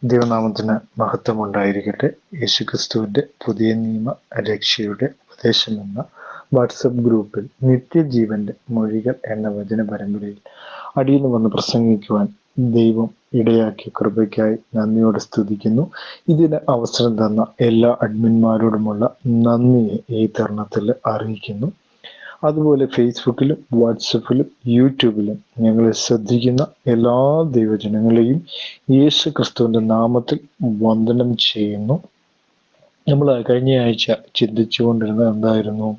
ദൈവനാമത്തിന് മഹത്വമുണ്ടായിരിക്കട്ടെ. യേശുക്രിസ്തുവിന്റെ പുതിയ നിയമ രക്ഷയുടെ ഉപദേശം എന്ന വാട്സപ്പ് ഗ്രൂപ്പിൽ നിത്യജീവന്റെ മൊഴികൾ എന്ന വചന പരമ്പരയിൽ അടിയന് വന്ന് പ്രസംഗിക്കുവാൻ ദൈവം ഇടയാക്കിയ കൃപയ്ക്കായി നന്ദിയോടെ സ്തുതിക്കുന്നു. ഇതിന് അവസരം തന്ന എല്ലാ അഡ്മിന്മാരോടുമുള്ള നന്ദിയെ ഈ തരുണത്തിൽ അറിയിക്കുന്നു. അതുപോലെ ഫേസ്ബുക്കിലും വാട്സപ്പിലും യൂട്യൂബിലും ഞങ്ങളെ ശ്രദ്ധിക്കുന്ന എല്ലാ ദൈവജനങ്ങളെയും യേശു ക്രിസ്തുവിന്റെ നാമത്തിൽ വന്ദനം ചെയ്യുന്നു. നമ്മൾ കഴിഞ്ഞ ആഴ്ച ചിന്തിച്ചുകൊണ്ടിരുന്നത് എന്തായിരുന്നു?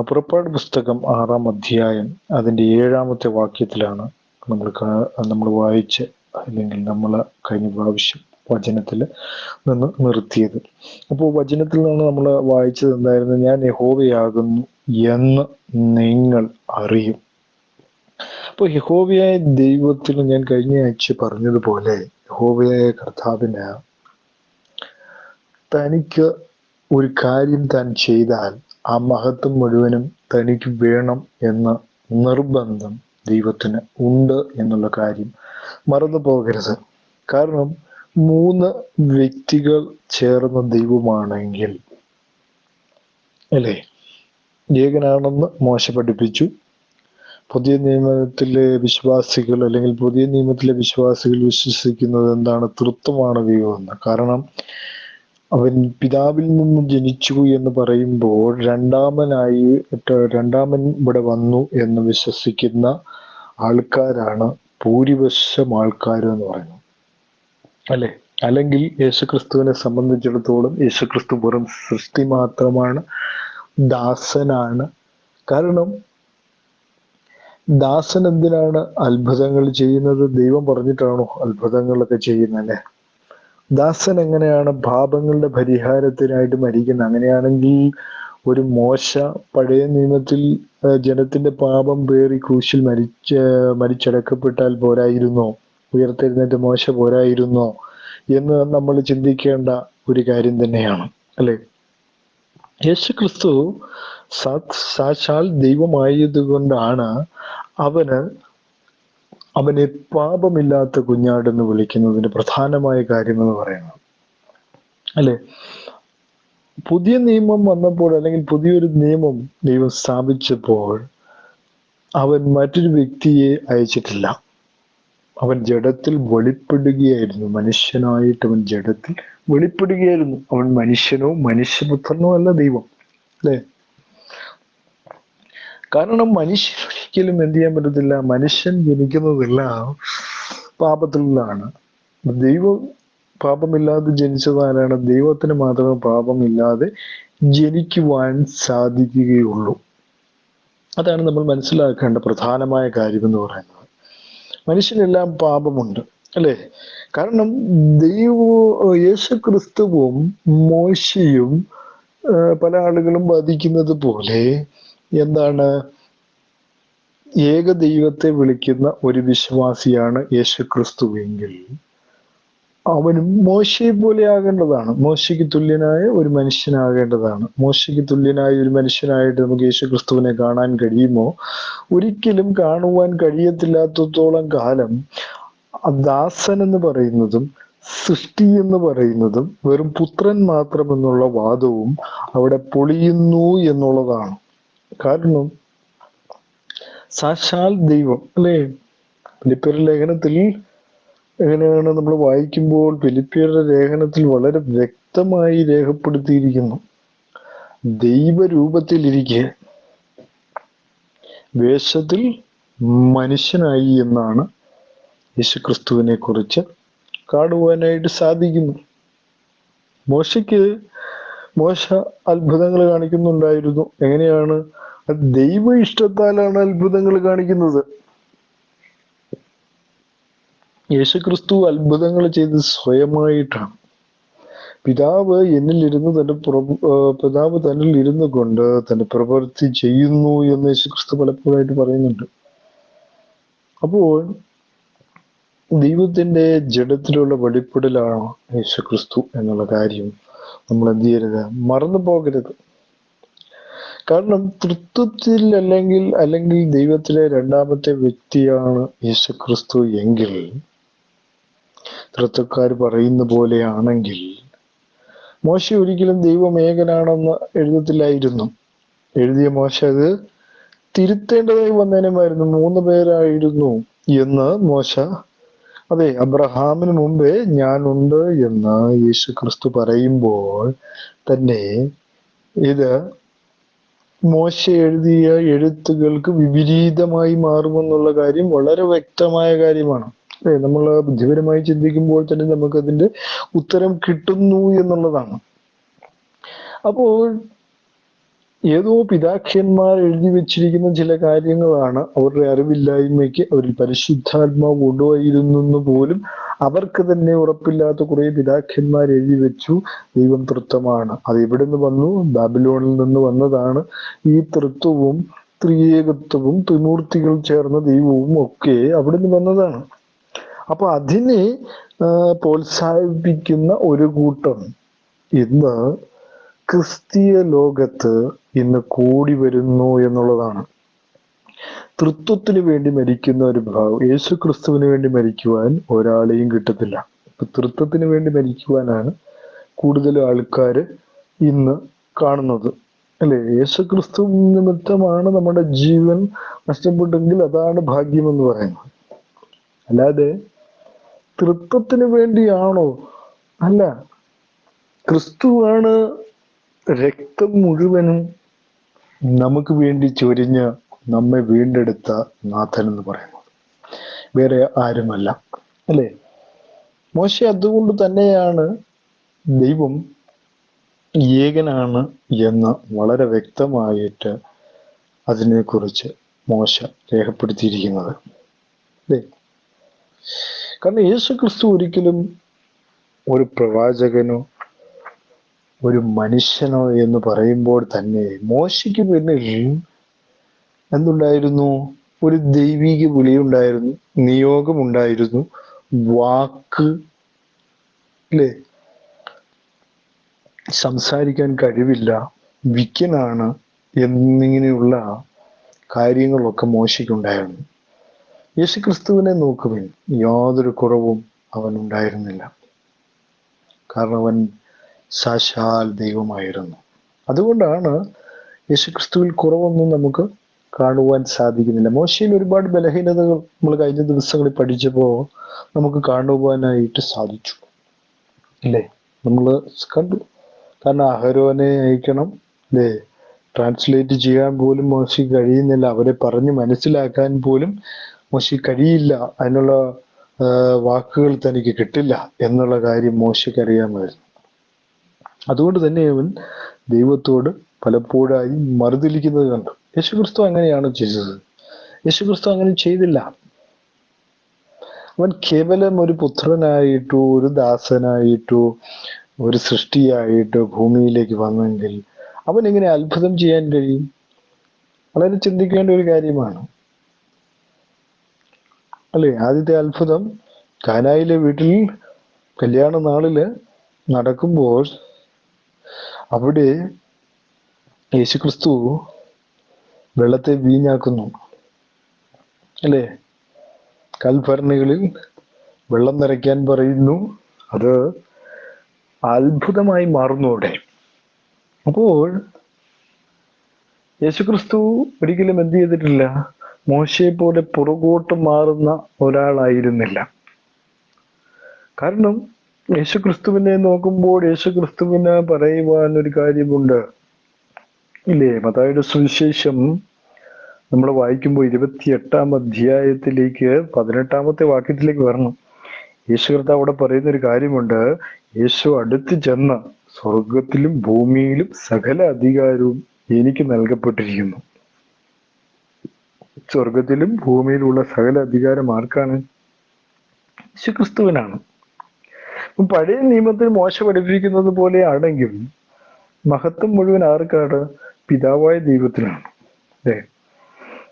പുറപ്പാട് പുസ്തകം 6-ാം അധ്യായം അതിൻ്റെ 7-ാമത്തെ വാക്യത്തിലാണ് നമ്മൾ വായിച്ച്, അല്ലെങ്കിൽ നമ്മൾ കഴിഞ്ഞ പ്രാവശ്യം വചനത്തിൽ നിന്ന് നിർത്തിയത്. അപ്പോൾ വചനത്തിൽ നിന്ന് നമ്മൾ വായിച്ചത് എന്തായിരുന്നു? ഞാൻ യഹോവയാകുന്നു എന്ന് നിങ്ങൾ അറിയും. അപ്പോൾ യഹോവയായ ദൈവത്തിന്, ഞാൻ കഴിഞ്ഞ ആഴ്ച പറഞ്ഞതുപോലെ, യഹോവയായ കർത്താവിന് തനിക്ക് ഒരു കാര്യം താൻ ചെയ്താൽ ആ മഹത്വം മുഴുവനും തനിക്ക് വേണം എന്ന നിർബന്ധം ദൈവത്തിന് ഉണ്ട് എന്നുള്ള കാര്യം മറന്നു പോകരുത്. കാരണം 3 വ്യക്തികൾ ചേർന്ന ദൈവമാണെങ്കിൽ, അല്ലേ, ഏകനാണെന്ന് മോശ പഠിപ്പിച്ചു. പുതിയ നിയമത്തിലെ വിശ്വാസികൾ, അല്ലെങ്കിൽ പുതിയ നിയമത്തിലെ വിശ്വാസികൾ വിശ്വസിക്കുന്നത് എന്താണ്? തൃത്വമാണ് ദൈവമെന്ന്. കാരണം അവൻ പിതാവിൽ നിന്ന് ജനിച്ചു എന്ന് പറയുമ്പോൾ രണ്ടാമൻ ഇവിടെ വന്നു എന്ന് വിശ്വസിക്കുന്ന ആൾക്കാരാണ് ഭൂരിപക്ഷം ആൾക്കാരും എന്ന് പറയുന്നത്, അല്ലെ? അല്ലെങ്കിൽ യേശുക്രിസ്തുവിനെ സംബന്ധിച്ചിടത്തോളം യേശുക്രിസ്തു വെറും സൃഷ്ടി മാത്രമാണ്, ദാസനാണ്. കാരണം ദാസൻ എന്തിനാണ് അത്ഭുതങ്ങൾ ചെയ്യുന്നത്? ദൈവം പറഞ്ഞിട്ടാണോ അത്ഭുതങ്ങളൊക്കെ ചെയ്യുന്നത്? അല്ലെ? ദാസൻ എങ്ങനെയാണ് പാപങ്ങളുടെ പരിഹാരത്തിനായിട്ട് മരിക്കുന്നത്? അങ്ങനെയാണെങ്കിൽ ഒരു മോശ പഴയ നിയമത്തിൽ ജനത്തിന്റെ പാപം പേറി ക്രൂശിൽ മരിച്ചടക്കപ്പെട്ടാൽ പോരായിരുന്നോ? ഉയർത്തെഴുന്നേറ്റ് മോശ പോരായിരുന്നോ എന്ന് നമ്മൾ ചിന്തിക്കേണ്ട ഒരു കാര്യം തന്നെയാണ്, അല്ലെ? യേശുക്രിസ്തു സാക്ഷാൽ ദൈവമായതുകൊണ്ടാണ് അവനെ പാപമില്ലാത്ത കുഞ്ഞാടെന്ന് വിളിക്കുന്നതിന് പ്രധാനമായ കാര്യം എന്ന് പറയുന്നത്, അല്ലെ? പുതിയ നിയമം വന്നപ്പോൾ, അല്ലെങ്കിൽ പുതിയൊരു നിയമം ദൈവം സ്ഥാപിച്ചപ്പോൾ അവൻ മറ്റൊരു വ്യക്തിയെ അയച്ചിട്ടില്ല. അവൻ ജഡത്തിൽ വെളിപ്പെടുകയായിരുന്നു. മനുഷ്യനായിട്ട് അവൻ ജഡത്തിൽ വെളിപ്പെടുകയായിരുന്നു. അവൻ മനുഷ്യനോ മനുഷ്യപുത്രനോ അല്ല ദൈവം, അല്ലെ? കാരണം മനുഷ്യൻ ഒരിക്കലും എന്ത് ചെയ്യാൻ പറ്റത്തില്ല. മനുഷ്യൻ ജനിക്കുന്നതെല്ലാം പാപത്തിൽ നിന്നാണ്. ദൈവം പാപമില്ലാതെ ജനിച്ചതാരാണ്? ദൈവത്തിന് മാത്രമേ പാപമില്ലാതെ ജനിക്കുവാൻ സാധിക്കുകയുള്ളൂ. അതാണ് നമ്മൾ മനസ്സിലാക്കേണ്ട പ്രധാനമായ കാര്യം എന്ന് പറയുന്നത്. മനുഷ്യനെല്ലാം പാപമുണ്ട്, അല്ലെ? കാരണം യേശുക്രിസ്തുവും മോശയും പല ആളുകളും വാദിക്കുന്നത് പോലെ എന്താണ്, ഏക ദൈവത്തെ വിളിക്കുന്ന ഒരു വിശ്വാസിയാണ് യേശുക്രിസ്തുവെങ്കിൽ അവനും മോശയെ പോലെ ആകേണ്ടതാണ്. മോശയ്ക്ക് തുല്യനായ ഒരു മനുഷ്യനാകേണ്ടതാണ്. മോശയ്ക്ക് തുല്യനായ ഒരു മനുഷ്യനായിട്ട് നമുക്ക് യേശുക്രിസ്തുവിനെ കാണാൻ കഴിയുമോ? ഒരിക്കലും കാണുവാൻ കഴിയത്തില്ലാത്തത്തോളം കാലം ദാസൻ എന്ന് പറയുന്നതും സൃഷ്ടി എന്ന് പറയുന്നതും വെറും പുത്രൻ മാത്രം എന്നുള്ള വാദവും അവിടെ പൊളിയുന്നു എന്നുള്ളതാണ്. കാരണം സാക്ഷാൽ ദൈവം, അല്ലെ? ഫിലിപ്പിയരുടെ ലേഖനത്തിൽ എങ്ങനെയാണ് നമ്മൾ വായിക്കുമ്പോൾ, ഫിലിപ്പിയരുടെ ലേഖനത്തിൽ വളരെ വ്യക്തമായി രേഖപ്പെടുത്തിയിരിക്കുന്നു. ദൈവരൂപത്തിലിരിക്കെ വേഷത്തിൽ മനുഷ്യനായി എന്നാണ് യേശുക്രിസ്തുവിനെ കുറിച്ച് കാണുവാനായിട്ട് സാധിക്കുന്നു. മോശ അത്ഭുതങ്ങൾ കാണിക്കുന്നുണ്ടായിരുന്നു. എങ്ങനെയാണ്? ദൈവ ഇഷ്ടത്താലാണ് അത്ഭുതങ്ങൾ കാണിക്കുന്നത്. യേശുക്രിസ്തു അത്ഭുതങ്ങൾ ചെയ്ത് സ്വയമായിട്ടാണ്. പിതാവ് തന്നിൽ ഇരുന്നു കൊണ്ട് തന്റെ പ്രവൃത്തി ചെയ്യുന്നു എന്ന് യേശുക്രിസ്തു പലപ്പോഴായിട്ട് പറയുന്നുണ്ട്. അപ്പോൾ ദൈവത്തിന്റെ ജഡത്തിലുള്ള വെളിപ്പെടലാണ് യേശുക്രിസ്തു എന്നുള്ള കാര്യം നമ്മൾ എന്ത് ചെയ്യരുത്? മറന്നു പോകരുത്. കാരണം തൃത്വത്തിൽ അല്ലെങ്കിൽ ദൈവത്തിലെ രണ്ടാമത്തെ വ്യക്തിയാണ് യേശുക്രിസ്തു എങ്കിൽ തൃത്വക്കാർ പറയുന്ന പോലെയാണെങ്കിൽ മോശ ഒരിക്കലും ദൈവം ഏകനാണെന്ന് എഴുതത്തില്ലായിരുന്നു. എഴുതിയ മോശ അത് തിരുത്തേണ്ടതായി വന്നേനമായിരുന്നു. 3 പേരായിരുന്നു എന്ന് മോശ, അതെ, അബ്രഹാമിന് മുമ്പേ ഞാനുണ്ട് എന്ന് യേശു ക്രിസ്തു പറയുമ്പോൾ തന്നെ ഇത് മോശ എഴുതിയ എഴുത്തുകൾക്ക് വിപരീതമായി മാറുമെന്നുള്ള കാര്യം വളരെ വ്യക്തമായ കാര്യമാണ്. അതെ, നമ്മൾ ബുദ്ധിപരമായി ചിന്തിക്കുമ്പോൾ തന്നെ നമുക്കതിന്റെ ഉത്തരം കിട്ടുന്നു എന്നുള്ളതാണ്. അപ്പോൾ ഏതോ പിതാക്കന്മാർ എഴുതി വെച്ചിരിക്കുന്ന ചില കാര്യങ്ങളാണ് അവരുടെ അറിവില്ലായ്മയ്ക്ക് അവരിൽ പരിശുദ്ധാത്മാവ് കൊണ്ടുപോയിരുന്നു പോലും അവർക്ക് തന്നെ ഉറപ്പില്ലാത്ത കുറെ പിതാക്കന്മാർ എഴുതി വെച്ചു. ദൈവം തൃത്വമാണ്. അത് എവിടെ നിന്ന് വന്നു? ബാബിലോണിൽ നിന്ന് വന്നതാണ്. ഈ തൃത്വവും ത്രിയേകത്വവും ത്രിമൂർത്തികൾ ചേർന്ന ദൈവവും ഒക്കെ അവിടെ നിന്ന് വന്നതാണ്. അപ്പൊ അതിനെ പ്രോത്സാഹിപ്പിക്കുന്ന ഒരു കൂട്ടം ഇന്ന് ക്രിസ്തീയ ലോകത്ത് ഇന്ന് കൂടി വരുന്നു എന്നുള്ളതാണ്. തൃത്വത്തിന് വേണ്ടി മരിക്കുന്ന ഒരു ഭാവം, യേശു ക്രിസ്തുവിന് വേണ്ടി മരിക്കുവാൻ ഒരാളെയും കിട്ടത്തില്ല. ഇപ്പൊ തൃത്വത്തിന് വേണ്ടി മരിക്കുവാനാണ് കൂടുതൽ ആൾക്കാർ ഇന്ന് കാണുന്നത്, അല്ലെ? യേശു ക്രിസ്തു നിമിത്തമാണ് നമ്മുടെ ജീവൻ നഷ്ടപ്പെട്ടെങ്കിൽ അതാണ് ഭാഗ്യമെന്ന് പറയുന്നത്. അല്ലാതെ തൃത്വത്തിന് വേണ്ടിയാണോ? അല്ല. ക്രിസ്തുവാണ് രക്തം മുഴുവനും നമുക്ക് വേണ്ടി ചൊരിഞ്ഞ് നമ്മെ വീണ്ടെടുത്ത നാഥൻ എന്ന് പറയുന്നത്, വേറെ ആരുമല്ല, അല്ലേ? മോശ അതുകൊണ്ട് തന്നെയാണ് ദൈവം ഏകനാണ് എന്ന് വളരെ വ്യക്തമായിട്ട് അതിനെക്കുറിച്ച് മോശ രേഖപ്പെടുത്തിയിരിക്കുന്നത്, അല്ലേ? കാരണം യേശു ക്രിസ്തു ഒരിക്കലും ഒരു പ്രവാചകനോ ഒരു മനുഷ്യനോ എന്ന് പറയുമ്പോൾ തന്നെ മോശയ്ക്ക് പിന്നിൽ എന്തുണ്ടായിരുന്നു? ഒരു ദൈവിക വിളിയുണ്ടായിരുന്നു, നിയോഗമുണ്ടായിരുന്നു, വാക്ക്, അല്ലേ? സംസാരിക്കാൻ കഴിവില്ല, വിക്കനാണ് എന്നിങ്ങനെയുള്ള കാര്യങ്ങളൊക്കെ മോശയ്ക്കുണ്ടായിരുന്നു. യേശുക്രിസ്തുവിനെ നോക്കുവിൻ, യാതൊരു കുറവും അവനുണ്ടായിരുന്നില്ല. കാരണം അവൻ സാക്ഷാൽ ദൈവമായിരുന്നു. അതുകൊണ്ടാണ് യേശുക്രിസ്തുവിൽ കുറവൊന്നും നമുക്ക് കാണുവാൻ സാധിക്കുന്നില്ല. മോശയിൽ ഒരുപാട് ബലഹീനതകൾ നമ്മൾ കഴിഞ്ഞ ദിവസങ്ങളിൽ പഠിച്ചപ്പോൾ നമുക്ക് കാണുവാനായിട്ട് സാധിച്ചു, അല്ലേ? നമ്മൾ കണ്ടു. കാരണം അഹരോനെ അയക്കണം, അല്ലേ? ട്രാൻസ്ലേറ്റ് ചെയ്യാൻ പോലും മോശയ്ക്ക് കഴിയുന്നില്ല. അവരെ പറഞ്ഞ് മനസ്സിലാക്കാൻ പോലും മോശയ്ക്ക് കഴിയില്ല. അതിനുള്ള വാക്കുകൾ തനിക്ക് കിട്ടില്ല എന്നുള്ള കാര്യം മോശയ്ക്ക് അറിയാമായിരുന്നു. അതുകൊണ്ട് തന്നെ അവൻ ദൈവത്തോട് പലപ്പോഴായി മറുതലിക്കുന്നത് കണ്ടു. യേശുക്രിസ്തു അങ്ങനെയാണ് ചെയ്തത്? യേശുക്രിസ്തു അങ്ങനെ ചെയ്തില്ല. അവൻ കേവലം ഒരു പുത്രനായിട്ടോ ഒരു ദാസനായിട്ടോ ഒരു സൃഷ്ടിയായിട്ടോ ഭൂമിയിലേക്ക് വന്നെങ്കിൽ അവൻ എങ്ങനെ അത്ഭുതം ചെയ്യാൻ കഴിയും? വളരെ ചിന്തിക്കേണ്ട ഒരു കാര്യമാണ്, അല്ലേ? ആദ്യത്തെ അത്ഭുതം കാനായിലെ വീട്ടിൽ കല്യാണ നാളില് നടക്കുമ്പോൾ അവിടെ യേശുക്രിസ്തു വെള്ളത്തെ വീഞ്ഞാക്കുന്നു, അല്ലേ? കൽഭരണികളിൽ വെള്ളം നിറയ്ക്കാൻ പറയുന്നു. അത് അത്ഭുതമായി മാറുന്നു അവിടെ. അപ്പോൾ യേശുക്രിസ്തു ഒരിക്കലും എന്ത് ചെയ്തിട്ടില്ല? മോശയെ പോലെ പുറകോട്ട് മാറുന്ന ഒരാളായിരുന്നില്ല. കാരണം യേശുക്രിസ്തുവിനെ നോക്കുമ്പോൾ യേശുക്രിസ്തുവിന് പറയുവാൻ ഒരു കാര്യമുണ്ട്, ഇല്ലേ? മത്തായിയുടെ സുവിശേഷം നമ്മൾ വായിക്കുമ്പോൾ 28-ാം അധ്യായത്തിലേക്ക് 18-ാമത്തെ വാക്യത്തിലേക്ക് വരണം. യേശു കർത്താവ് അവിടെ പറയുന്ന ഒരു കാര്യമുണ്ട്. യേശു അടുത്ത് ചെന്ന് സ്വർഗത്തിലും ഭൂമിയിലും സകല അധികാരവും എനിക്ക് നൽകപ്പെട്ടിരിക്കുന്നു. സ്വർഗത്തിലും ഭൂമിയിലുള്ള സകല അധികാരം ആർക്കാണ്? യേശുക്രിസ്തുവിനാണ്. പഴയ നിയമത്തിൽ മോശ പഠിപ്പിക്കുന്നത് പോലെ ആണെങ്കിൽ മഹത്വം മുഴുവൻ ആർക്കാണ്? പിതാവായ ദൈവത്തിനാണ്, അല്ലേ?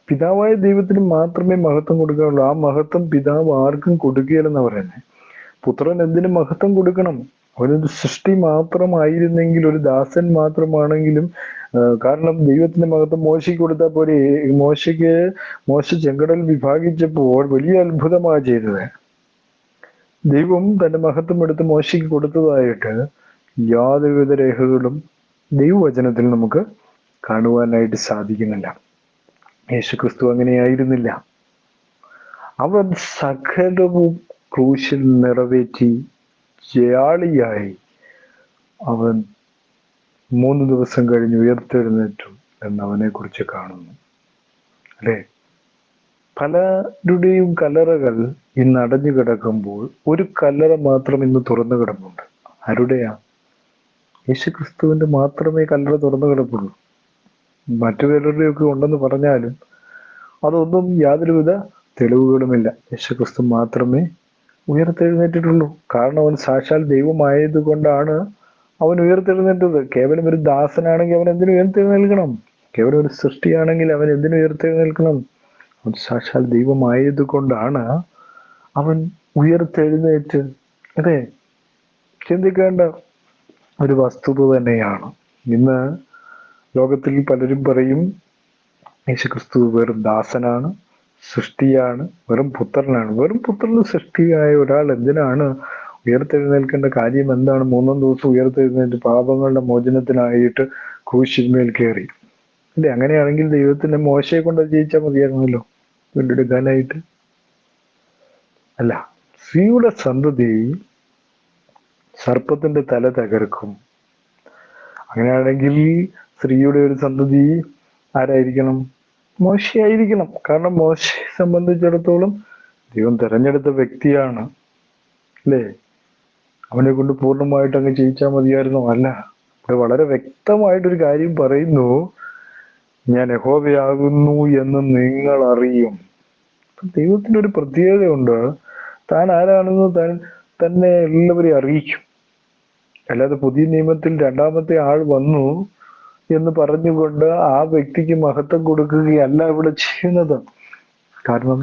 പിതാവായ ദൈവത്തിന് മാത്രമേ മഹത്വം കൊടുക്കാനുള്ളൂ. ആ മഹത്വം പിതാവ് ആർക്കും കൊടുക്കുകയില്ലെന്ന് പറയുന്നത്. പുത്രൻ എന്തിനു മഹത്വം കൊടുക്കണം? അവനൊരു സൃഷ്ടി മാത്രമായിരുന്നെങ്കിൽ, ഒരു ദാസൻ മാത്രമാണെങ്കിലും, കാരണം ദൈവത്തിന്റെ മഹത്വം മോശയ്ക്ക് കൊടുത്താൽ പോലെ. മോശ ചെങ്കടൽ വിഭാഗിച്ചപ്പോൾ വലിയ അത്ഭുതമാണ് ചെയ്തത്. ദൈവം തന്റെ മഹത്വം എടുത്ത് മോശയ്ക്ക് കൊടുത്തതായിട്ട് യാതൊരുവിധ രേഖകളും ദൈവവചനത്തിൽ നമുക്ക് കാണുവാനായിട്ട് സാധിക്കുന്നില്ല. യേശുക്രിസ്തു അങ്ങനെയായിരുന്നില്ല. അവൻ സകലവും ക്രൂശിൽ നിറവേറ്റി ജയാളിയായി അവൻ 3 ദിവസം കഴിഞ്ഞ് ഉയർത്തെഴുന്നേറ്റു എന്നവനെ കുറിച്ച് കാണുന്നു. അല്ലേ? പലരുടെയും കല്ലറകൾ ഇന്ന് അടഞ്ഞു കിടക്കുമ്പോൾ ഒരു കല്ലറ മാത്രം ഇന്ന് തുറന്നു കിടപ്പുണ്ട്. ആരുടെയാ? യേശുക്രിസ്തുവിന്റെ മാത്രമേ കല്ലറ തുറന്നു കിടപ്പുള്ളൂ. മറ്റു പലരുടെയൊക്കെ ഉണ്ടെന്ന് പറഞ്ഞാലും അതൊന്നും യാതൊരുവിധ തെളിവുകളുമില്ല. യേശുക്രിസ്തു മാത്രമേ ഉയർത്തെഴുന്നേറ്റിട്ടുള്ളൂ. കാരണം അവൻ സാക്ഷാൽ ദൈവമായത് കൊണ്ടാണ് അവൻ ഉയർത്തെഴുന്നേറ്റത്. കേവലം ഒരു ദാസനാണെങ്കിൽ അവൻ എന്തിനു ഉയർത്തെഴുന്നേൽക്കണം? കേവലം ഒരു സൃഷ്ടിയാണെങ്കിൽ അവൻ എന്തിനു ഉയർത്തെഴുന്നേൽക്കണം? അവൻ സാക്ഷാൽ ദൈവമായത് കൊണ്ടാണ് അവൻ ഉയർത്തെഴുന്നേറ്റ്. അതെ, ചിന്തിക്കേണ്ട ഒരു വസ്തുത തന്നെയാണ്. ഇന്ന് ലോകത്തിൽ പലരും പറയും യേശുക്രിസ്തു വെറും ദാസനാണ്, സൃഷ്ടിയാണ്, വെറും പുത്രനാണ്. വെറും പുത്രന് സൃഷ്ടിയായ ഒരാൾ എന്തിനാണ് ഉയർത്തെഴുന്നേൽക്കേണ്ട കാര്യം എന്താണ്? 3-ാം ദിവസം ഉയർത്തെഴുന്നേറ്റ് പാപങ്ങളുടെ മോചനത്തിനായിട്ട് ക്രൂശിന്മേൽ കയറി. അല്ലേ? അങ്ങനെയാണെങ്കിൽ ദൈവത്തിന്റെ മോശയെ കൊണ്ട് ജയിച്ചാൽ മതിയായിരുന്നല്ലോ വീണ്ടെടുക്കാനായിട്ട്. അല്ല, സ്ത്രീയുടെ സന്തതി സർപ്പത്തിന്റെ തല തകർക്കും. അങ്ങനെയാണെങ്കിൽ സ്ത്രീയുടെ ഒരു സന്തതി ആരായിരിക്കണം? മോശയായിരിക്കണം. കാരണം മോശയെ സംബന്ധിച്ചിടത്തോളം ദൈവം തെരഞ്ഞെടുത്ത വ്യക്തിയാണ്. അല്ലേ? അവനെ കൊണ്ട് പൂർണ്ണമായിട്ട് അങ്ങ് ജയിച്ചാൽ മതിയായിരുന്നോ? അല്ല, ഇവിടെ വളരെ വ്യക്തമായിട്ടൊരു കാര്യം പറയുന്നു, ഞാൻ യഹോവയാകുന്നു എന്ന് നിങ്ങൾ അറിയും. ദൈവത്തിന്റെ ഒരു പ്രത്യേകതയുണ്ട്, താൻ ആരാണെന്ന് തന്നെ എല്ലാവരെയും അറിയിക്കും. അല്ലാതെ പുതിയ നിയമത്തിൽ രണ്ടാമത്തെ ആൾ വന്നു എന്ന് പറഞ്ഞുകൊണ്ട് ആ വ്യക്തിക്ക് മഹത്വം കൊടുക്കുകയല്ല ഇവിടെ ചെയ്യുന്നത്. കാരണം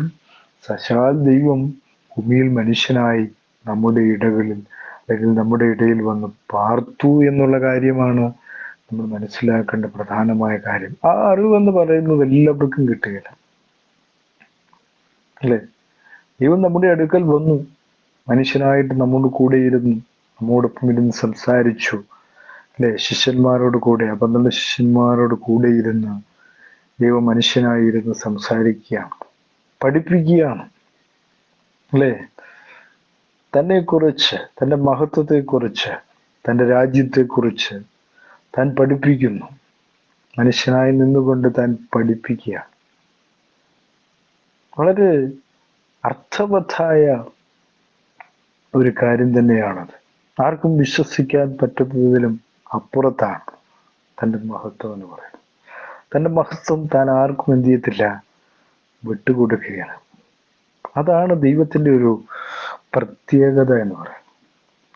സാക്ഷാൽ ദൈവം ഭൂമിയിൽ മനുഷ്യനായി നമ്മുടെ ഇടകളിൽ അല്ലെങ്കിൽ നമ്മുടെ ഇടയിൽ വന്ന് പാർത്തു എന്നുള്ള കാര്യമാണ് നമ്മൾ മനസ്സിലാക്കേണ്ട പ്രധാനമായ കാര്യം. ആ അറിവെന്ന് പറയുന്നത് എല്ലാവർക്കും കിട്ടുകയില്ല. അല്ലേ? ദൈവം നമ്മുടെ അടുക്കൽ വന്നു, മനുഷ്യനായിട്ട് നമ്മോട് കൂടെ ഇരുന്നു, നമ്മോടൊപ്പം ഇരുന്ന് സംസാരിച്ചു. അല്ലെ? ശിഷ്യന്മാരോട് കൂടെ, 12 ശിഷ്യന്മാരോട് കൂടെ ഇരുന്ന് ദൈവം മനുഷ്യനായിരുന്ന് സംസാരിക്കുകയാണ്, പഠിപ്പിക്കുകയാണ്. അല്ലേ? തന്നെക്കുറിച്ച്, തന്റെ മഹത്വത്തെക്കുറിച്ച്, തന്റെ രാജ്യത്തെക്കുറിച്ച് താൻ പഠിപ്പിക്കുന്നു. മനുഷ്യനായി നിന്നുകൊണ്ട് താൻ പഠിപ്പിക്കുക. വളരെ അർത്ഥവത്തായ ഒരു കാര്യം തന്നെയാണത്. ആർക്കും വിശ്വസിക്കാൻ പറ്റുന്നതിലും അപ്പുറത്താണ് തൻ്റെ മഹത്വം എന്ന് പറയുന്നത്. തൻ്റെ മഹത്വം താൻ ആർക്കും എന്ത് ചെയ്യത്തില്ല, വിട്ടുകൊടുക്കുകയാണ്. അതാണ് ദൈവത്തിൻ്റെ ഒരു പ്രത്യേകത എന്ന് പറയുന്നത്.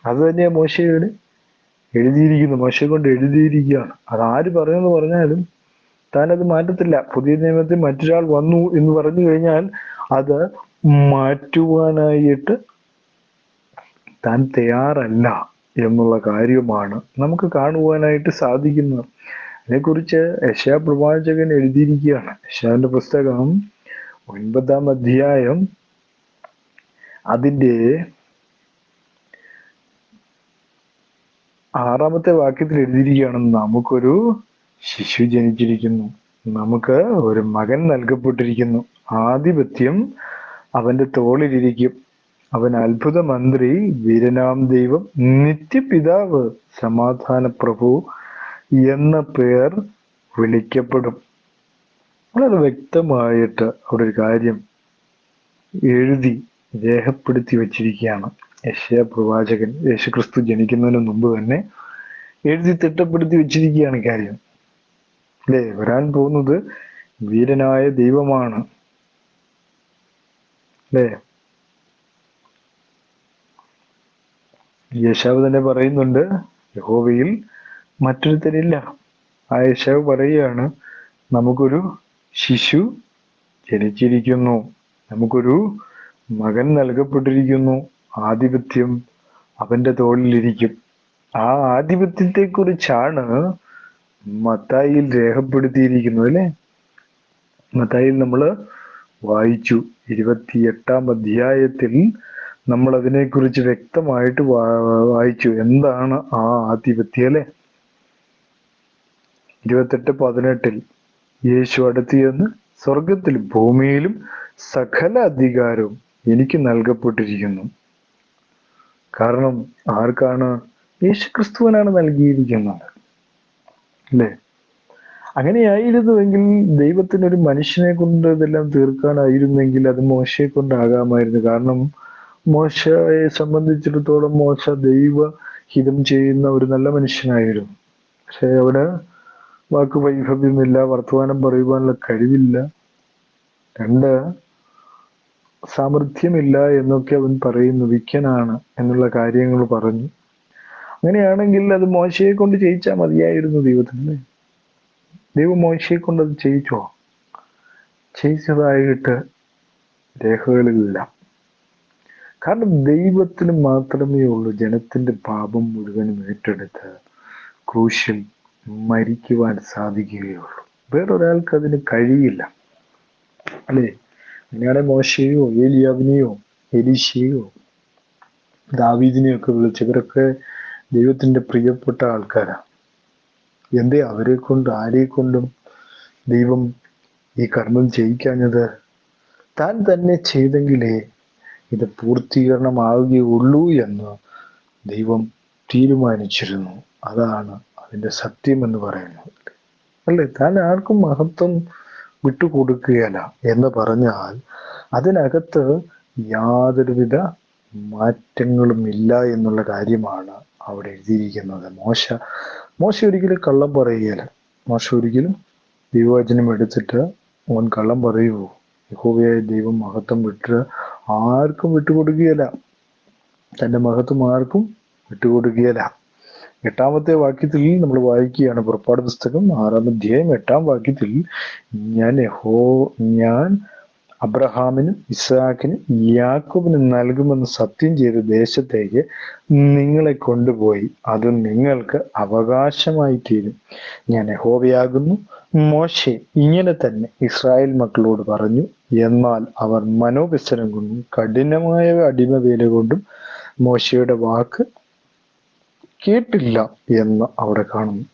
അത് തന്നെയാണ് മോശയോട് എഴുതിയിരിക്കുന്നു. മോശയെ കൊണ്ട് എഴുതിയിരിക്കുകയാണ്. അത് ആര് പറയുമെന്ന് പറഞ്ഞാലും താനത് മാറ്റത്തില്ല. പുതിയ നിയമത്തിൽ മറ്റൊരാൾ വന്നു എന്ന് പറഞ്ഞു കഴിഞ്ഞാൽ അത് മാറ്റുവാനായിട്ട് താൻ തയ്യാറല്ല എന്നുള്ള കാര്യമാണ് നമുക്ക് കാണുവാനായിട്ട് സാധിക്കുന്നത്. അതിനെക്കുറിച്ച് യെശയ്യാ പ്രവാചകൻ എഴുതിയിരിക്കുകയാണ്. യെശയ്യാവിന്റെ പുസ്തകം 9-ാം അധ്യായം അതിൻ്റെ 6-ാമത്തെ വാക്യത്തിൽ എഴുതിയിരിക്കുകയാണ്, നമുക്കൊരു ശിശു ജനിച്ചിരിക്കുന്നു, നമുക്ക് ഒരു മകൻ നൽകപ്പെട്ടിരിക്കുന്നു, ആധിപത്യം അവന്റെ തോളിലിരിക്കും, അവൻ അത്ഭുത മന്ത്രി, വീരനാം ദൈവം, നിത്യപിതാവ്, സമാധാന പ്രഭു എന്ന പേർ വിളിക്കപ്പെടും. വളരെ വ്യക്തമായിട്ട് അവിടെ ഒരു കാര്യം എഴുതി രേഖപ്പെടുത്തി വച്ചിരിക്കുകയാണ് യെശയ്യാ പ്രവാചകൻ. യേശുക്രിസ്തു ജനിക്കുന്നതിന് മുമ്പ് തന്നെ എഴുതി തിട്ടപ്പെടുത്തി വെച്ചിരിക്കുകയാണ് കാര്യം. അല്ലേ? വരാൻ പോകുന്നത് വീരനായ ദൈവമാണ്. അല്ലേ? യെശയ്യാവ് തന്നെ പറയുന്നുണ്ട്, യഹോവയിൽ മറ്റൊരുത്തനില്ല. ആ യെശയ്യാവ് പറയുകയാണ്, നമുക്കൊരു ശിശു ജനിച്ചിരിക്കുന്നു, നമുക്കൊരു മകൻ നൽകപ്പെട്ടിരിക്കുന്നു, ആധിപത്യം അവന്റെ തോളിലിരിക്കും. ആ ആധിപത്യത്തെ കുറിച്ചാണ് മത്തായിയിൽ രേഖപ്പെടുത്തിയിരിക്കുന്നത്. അല്ലെ? മത്തായിയിൽ നമ്മൾ വായിച്ചു, 28-ാം അധ്യായത്തിൽ നമ്മൾ അതിനെക്കുറിച്ച് വ്യക്തമായിട്ട് വായിച്ചു. എന്താണ് ആ ആധിപത്യം അല്ലെ? 28:18 യേശു അടുത്ത് ചെന്ന്, സ്വർഗത്തിലും ഭൂമിയിലും സകല അധികാരവും എനിക്ക് നൽകപ്പെട്ടിരിക്കുന്നു. കാരണം ആർക്കാണ്? യേശുക്രിസ്തുവിനാണ് നൽകിയിരിക്കുന്നത് അല്ലേ? അങ്ങനെയായിരുന്നുവെങ്കിൽ ദൈവത്തിനൊരു മനുഷ്യനെ കൊണ്ട് ഇതെല്ലാം തീർക്കാനായിരുന്നെങ്കിൽ അത് മോശയെ കൊണ്ടാകാമായിരുന്നു. കാരണം മോശയെ സംബന്ധിച്ചിടത്തോളം മോശ ദൈവഹിതം ചെയ്യുന്ന ഒരു നല്ല മനുഷ്യനായിരുന്നു. പക്ഷെ അവന് വാക്ക് വൈഭവ്യമില്ല, വർത്തമാനം പറയുവാനുള്ള കഴിവില്ല, 2 സാമർഥ്യമില്ല എന്നൊക്കെ അവൻ പറയുന്നു. വിക്കനാണ് എന്നുള്ള കാര്യങ്ങൾ പറഞ്ഞു. അങ്ങനെയാണെങ്കിൽ അത് മോശയെ കൊണ്ട് ചെയ്യിച്ചാൽ മതിയായിരുന്നു ദൈവത്തിന്. ദൈവം മോശയെ കൊണ്ട് അത് ചെയ്യിച്ചോ? ചെയ്യിച്ചതായിട്ട് രേഖകളിലില്ല. കാരണം ദൈവത്തിന് മാത്രമേ ഉള്ളൂ ജനത്തിന്റെ പാപം മുഴുവനും ഏറ്റെടുത്ത് ക്രൂശിൽ മരിക്കുവാൻ സാധിക്കുകയുള്ളൂ. വേറൊരാൾക്ക് അതിന് കഴിയില്ല അല്ലേ? അങ്ങനെയാണെ മോശയെയോ ഏലിയാവിനെയോ എലീശയെയോ ദാവീദിനെയോ ഒക്കെ വിളിച്ചവരൊക്കെ ദൈവത്തിന്റെ പ്രിയപ്പെട്ട ആൾക്കാരാണ്. എന്തേ അവരെ കൊണ്ട് ആരെ കൊണ്ടും ദൈവം ഈ കർമ്മം ചെയ്യിക്കാഞ്ഞത്? താൻ തന്നെ ചെയ്തെങ്കിലേ ഇത് പൂർത്തീകരണമാവുകയുള്ളൂ എന്ന് ദൈവം തീരുമാനിച്ചിരുന്നു. അതാണ് അതിന്റെ സത്യം എന്ന് പറയുന്നത് അല്ലേ? താൻ ആർക്കും മഹത്വം വിട്ടുകൊടുക്കുകയല്ല എന്ന് പറഞ്ഞാൽ അതിനകത്ത് യാതൊരുവിധ മാറ്റങ്ങളും ഇല്ല എന്നുള്ള കാര്യമാണ് അവിടെ എഴുതിയിരിക്കുന്നത്. മോശ ഒരിക്കലും കള്ളം പറയുകയില്ല. മോശ ഒരിക്കലും ദൈവവചനം എടുത്തിട്ട് അവൻ കള്ളം പറയുവോ? യഹോവയായ ദൈവം മഹത്വം ആർക്കും വിട്ടുകൊടുക്കുകയില്ല. തന്റെ മഹത്വം ആർക്കും വിട്ടുകൊടുക്കുകയില്ല. 8-ാമത്തെ വാക്യത്തിൽ നമ്മൾ വായിക്കുകയാണ്, പുറപ്പാട് പുസ്തകം 6-ാം അധ്യായം 8-ാം വാക്യത്തിൽ, ഞാൻ അബ്രഹാമിനും ഇസ്ഹാക്കിനും യാക്കോബിനും നൽകുമെന്ന് സത്യം ചെയ്ത ദേശത്തേക്ക് നിങ്ങളെ കൊണ്ടുപോയി അത് നിങ്ങൾക്ക് അവകാശമായി തീരും. ഞാൻ യഹോവയാകുന്നു. മോശെ ഇങ്ങനെ തന്നെ ഇസ്രായേൽ മക്കളോട് പറഞ്ഞു. എന്നാൽ അവർ മനോവ്യസനം കൊണ്ടും കഠിനമായ അടിമവേല കൊണ്ടും മോശയുടെ വാക്ക് കേട്ടില്ല എന്ന് അവിടെ കാണുന്നു.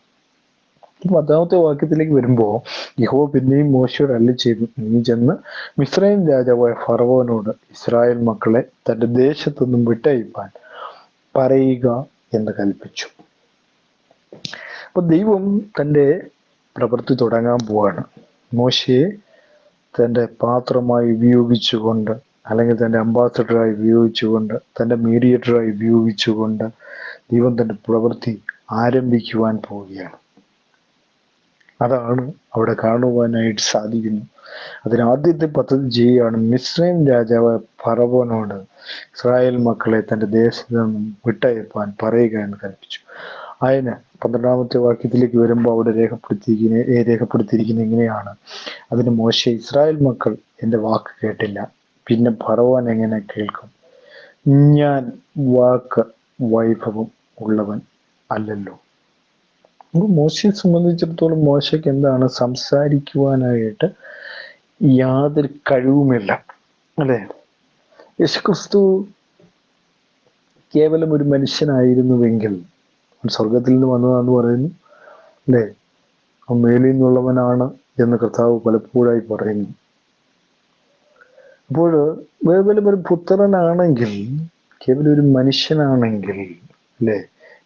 10-ാമത്തെ വാക്യത്തിലേക്ക് വരുമ്പോൾ യഹോവ പിന്നെയും മോശയോട് അരുളിച്ചെയ്തു, നീ ചെന്ന് മിസ്രയീം രാജാവായ ഫറവോനോട് ഇസ്രായേൽ മക്കളെ തന്റെ ദേശത്തൊന്നും വിട്ടയപ്പാൻ പറയുക എന്ന് കൽപ്പിച്ചു. അപ്പൊ ദൈവം തന്റെ പ്രവൃത്തി തുടങ്ങാൻ പോവാണ്. മോശയെ തന്റെ പാത്രമായി ഉപയോഗിച്ചുകൊണ്ട്, അല്ലെങ്കിൽ തന്റെ അംബാസഡറായി ഉപയോഗിച്ചുകൊണ്ട്, തന്റെ മീഡിയേറ്ററായി ഉപയോഗിച്ചുകൊണ്ട് ദൈവം തന്റെ പ്രവൃത്തി ആരംഭിക്കുവാൻ പോവുകയാണ്. അതാണ് അവിടെ കാണുവാനായിട്ട് സാധിക്കുന്നു. അതിനാദ്യത്തെ പദ്ധതി ചെയ്യുകയാണ്. മിസ്രയീം രാജാവ് ഫറവോനോട് ഇസ്രായേൽ മക്കളെ തന്റെ ദേശത്ത് നിന്നും വിട്ടയപ്പാൻ പറയുക എന്ന് കൽപ്പിച്ചു. അതിന് 12-ാമത്തെ വാക്യത്തിലേക്ക് വരുമ്പോൾ അവിടെ രേഖപ്പെടുത്തിയിരിക്കുന്ന ഇങ്ങനെയാണ്. അതിന് മോശെ, ഇസ്രായേൽ മക്കൾ എൻ്റെ വാക്ക് കേട്ടില്ല, പിന്നെ ഫറവോൻ എങ്ങനെ കേൾക്കും? ഞാൻ വാക്ക് വൈഭവം ഉള്ളവൻ അല്ലല്ലോ. മോശയെ സംബന്ധിച്ചിടത്തോളം മോശയ്ക്ക് എന്താണ്? സംസാരിക്കുവാനായിട്ട് യാതൊരു കഴിവുമില്ല അല്ലെ? യേശുക്രിസ്തു കേവലം ഒരു മനുഷ്യനായിരുന്നുവെങ്കിൽ, സ്വർഗത്തിൽ നിന്ന് വന്നതാന്ന് പറയുന്നു അല്ലേ? മേലിൽ നിന്നുള്ളവനാണ് എന്ന് കർത്താവ് പലപ്പോഴായി പറയുന്നു. അപ്പോൾ കേവലം ഒരു പുത്രനാണെങ്കിൽ, കേവലം ഒരു മനുഷ്യനാണെങ്കിൽ അല്ലേ,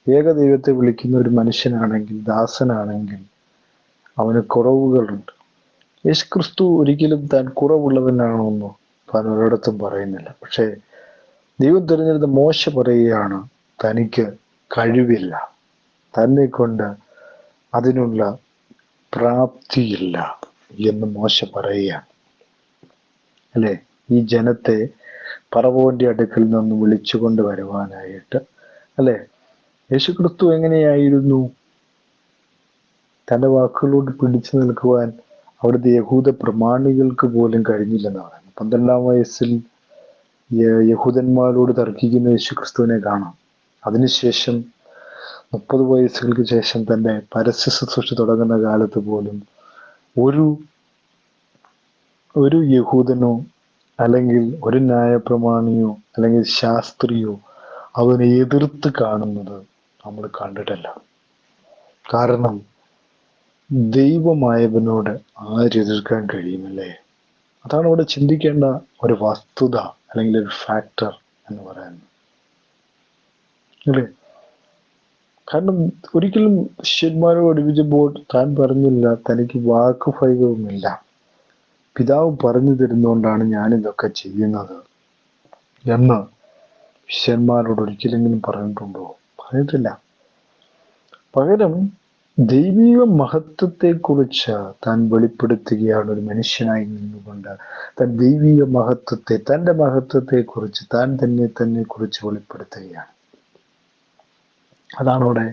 ഏകദൈവത്തെ വിളിക്കുന്ന ഒരു മനുഷ്യനാണെങ്കിൽ, ദാസനാണെങ്കിൽ അവന് കുറവുകളുണ്ട്. യേശുക്രിസ്തു ഒരിക്കലും താൻ കുറവുള്ളവനാണെന്നോ താൻ ഒരിടത്തും പറയുന്നില്ല. പക്ഷേ ദൈവം തിരഞ്ഞെടുത്ത മോശ പറയുകയാണ്, തനിക്ക് കഴിവില്ല, തന്നെ കൊണ്ട് അതിനുള്ള പ്രാപ്തിയില്ല എന്ന് മോശ പറയുകയാണ് അല്ലെ? ഈ ജനത്തെ ഫറവോന്റെ അടുക്കൽ നിന്ന് വിളിച്ചുകൊണ്ട് വരുവാനായിട്ട് അല്ലെ? യേശുക്രിസ്തു എങ്ങനെയായിരുന്നു? തന്റെ വാക്കുകളോട് പിടിച്ചു നിൽക്കുവാൻ അവിടുത്തെ യഹൂദ പ്രമാണികൾക്ക് പോലും കഴിഞ്ഞില്ലെന്നാണ്. 12-ാം വയസ്സിൽ യഹൂദന്മാരോട് തർക്കിക്കുന്ന യേശുക്രിസ്തുവിനെ കാണാം. അതിനുശേഷം 30 വയസ്സുകൾക്ക് ശേഷം തന്റെ പരസ്യ ശുശ്രൂഷ തുടങ്ങുന്ന കാലത്ത് പോലും ഒരു യഹൂദനോ അല്ലെങ്കിൽ ഒരു ന്യായപ്രമാണിയോ അല്ലെങ്കിൽ ശാസ്ത്രിയോ അവനെ എതിർത്ത് കാണുന്നത് നമ്മൾ കണ്ടിട്ടില്ല. കാരണം ദൈവമായവനോട് ആരെതിർക്കാൻ കഴിയുമല്ലേ? അതാണ് ഇവിടെ ചിന്തിക്കേണ്ട ഒരു വസ്തുത അല്ലെങ്കിൽ ഒരു ഫാക്ടർ എന്ന് പറയുന്നത്, അല്ലേ? കാരണം ഒരിക്കലും ശിഷ്യന്മാരെ പഠിപ്പിച്ചപ്പോൾ താൻ പറഞ്ഞില്ല തനിക്ക് വാക്കുഭയവുമില്ല, പിതാവ് പറഞ്ഞു തരുന്നതുകൊണ്ടാണ് ഞാനിതൊക്കെ ചെയ്യുന്നത് എന്ന് ശിഷ്യന്മാരോട് ഒരിക്കലെങ്കിലും പറഞ്ഞിട്ടുണ്ടോ? പറഞ്ഞിട്ടില്ല. പകരം ദൈവിക മഹത്വത്തെക്കുറിച്ച് താൻ വെളിപ്പെടുത്തുകയാണ്. ഒരു മനുഷ്യനായി നിന്നുകൊണ്ട് താൻ ദൈവിക മഹത്വത്തെ, തൻ്റെ മഹത്വത്തെക്കുറിച്ച് താൻ തന്നെ കുറിച്ച് വെളിപ്പെടുത്തുകയാണ്. അതാണ് അവിടെ